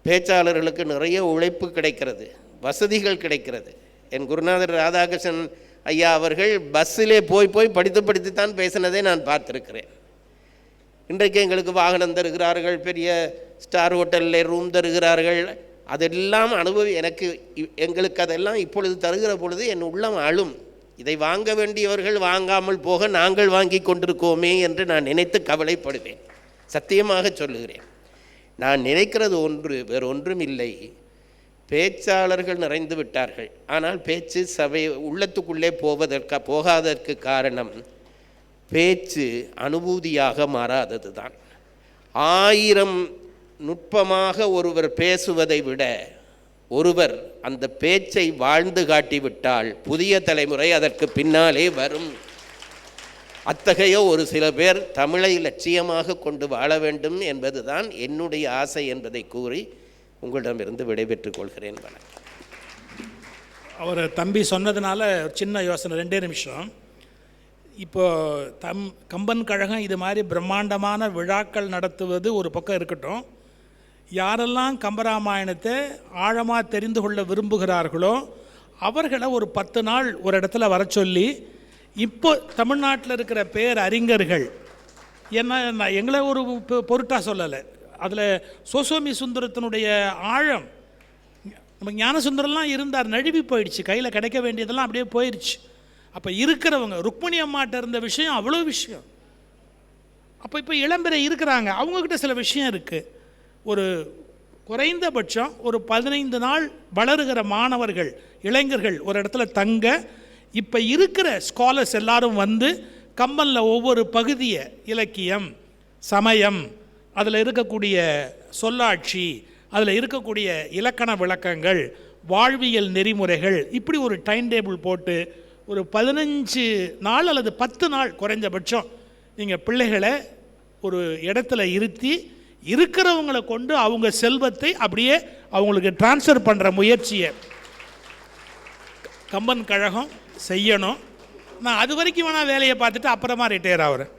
[SPEAKER 2] பேச்சாளர்களுக்கு நிறைய உழைப்பு கிடைக்கிறது, வசதிகள் கிடைக்கிறது. என் குருநாதர் ராதாகிருஷ்ணன் ஐயா அவர்கள் பஸ்ஸிலே போய் படித்து தான் பேசினதை நான் பார்த்துருக்கிறேன். இன்றைக்கு எங்களுக்கு வாகனம் தருகிறார்கள், பெரிய ஸ்டார் ஹோட்டலில் ரூம் தருகிறார்கள். அதெல்லாம் எங்களுக்கு அதெல்லாம் இப்பொழுது தருகிற பொழுது என் உள்ளம் அழும். இதை வாங்க வேண்டியவர்கள் வாங்காமல் போக நாங்கள் வாங்கி கொண்டிருக்கோமே என்று நான் நினைத்து கவலைப்படுவேன். சத்தியமாக சொல்லுகிறேன். நான் நினைக்கிறது ஒன்று, வேறொன்றும் இல்லை. பேச்சாளர்கள் நிறைந்து விட்டார்கள். ஆனால் பேச்சு சபை உள்ளத்துக்குள்ளே போகாததற்கு காரணம் பேச்சு அனுபூதியாக மாறாதது தான். 1000 நுட்பமாக ஒருவர் பேசுவதை விட ஒருவர் அந்த பேச்சை வாழ்ந்து காட்டிவிட்டால் புதிய தலைமுறை அதற்கு பின்னாலே வரும். அத்தகைய ஒரு சில பேர் தமிழை லட்சியமாக கொண்டு வாழ வேண்டும் என்பதுதான் என்னுடைய ஆசை என்பதை கூறி உங்களிடமிருந்து விடைபெற்றுக் கொள்கிறேன். வணக்கம்.
[SPEAKER 1] அவர் தம்பி சொன்னதுனால சின்ன யோசனை, 2 நிமிஷம். இப்போது கம்பன் கழகம் இது மாதிரி பிரம்மாண்டமான விழாக்கள் நடத்துவது ஒரு பக்கம் இருக்கட்டும், யாரெல்லாம் கம்பராமாயணத்தை ஆழமாக தெரிந்து கொள்ள விரும்புகிறார்களோ அவர்களை ஒரு 10 நாள் ஒரு இடத்துல வர சொல்லி, இப்போ தமிழ்நாட்டில் இருக்கிற அறிஞர்கள் என்ன எங்களை ஒரு பொருட்டாக சொல்லலை, அதில் சோசோமி சுந்தரத்தினுடைய ஆழம், நம்ம ஞானசுந்தரம்லாம் இருந்தார், நழுவி போயிடுச்சு, கையில் கிடைக்க வேண்டியதெல்லாம் அப்படியே போயிடுச்சு. அப்போ இருக்கிறவங்க ருக்மணி அம்மாட்ட இருந்த விஷயம் அவ்வளோ விஷயம். அப்போ இப்போ இளம்பெறை இருக்கிறாங்க, அவங்கக்கிட்ட சில விஷயம் இருக்குது. ஒரு குறைந்தபட்சம் ஒரு 15 நாள் வளருகிற மாணவர்கள் இளைஞர்கள் ஒரு இடத்துல தங்க, இப்போ இருக்கிற ஸ்காலர்ஸ் எல்லாரும் வந்து கம்பனில் ஒவ்வொரு பகுதியை, இலக்கியம், சமயம், அதில் இருக்கக்கூடிய சொல்லாட்சி, அதில் இருக்கக்கூடிய இலக்கண விளக்கங்கள், வாழ்வியல் நெறிமுறைகள், இப்படி ஒரு டைம் டேபிள் போட்டு ஒரு 15 நாள் அல்லது 10 நாள் குறைஞ்சபட்சம் நீங்கள் பிள்ளைகளை ஒரு இடத்துல இருத்தி இருக்கிறவங்களை கொண்டு அவங்க செல்வத்தை அப்படியே அவங்களுக்கு டிரான்ஸ்ஃபர் பண்ணுற முயற்சியை கம்பன் கழகம் செய்யணும். நான் அது வரைக்கும் வேணால் வேலையை பார்த்துட்டு அப்புறமா ரிட்டையர் ஆகிறேன்.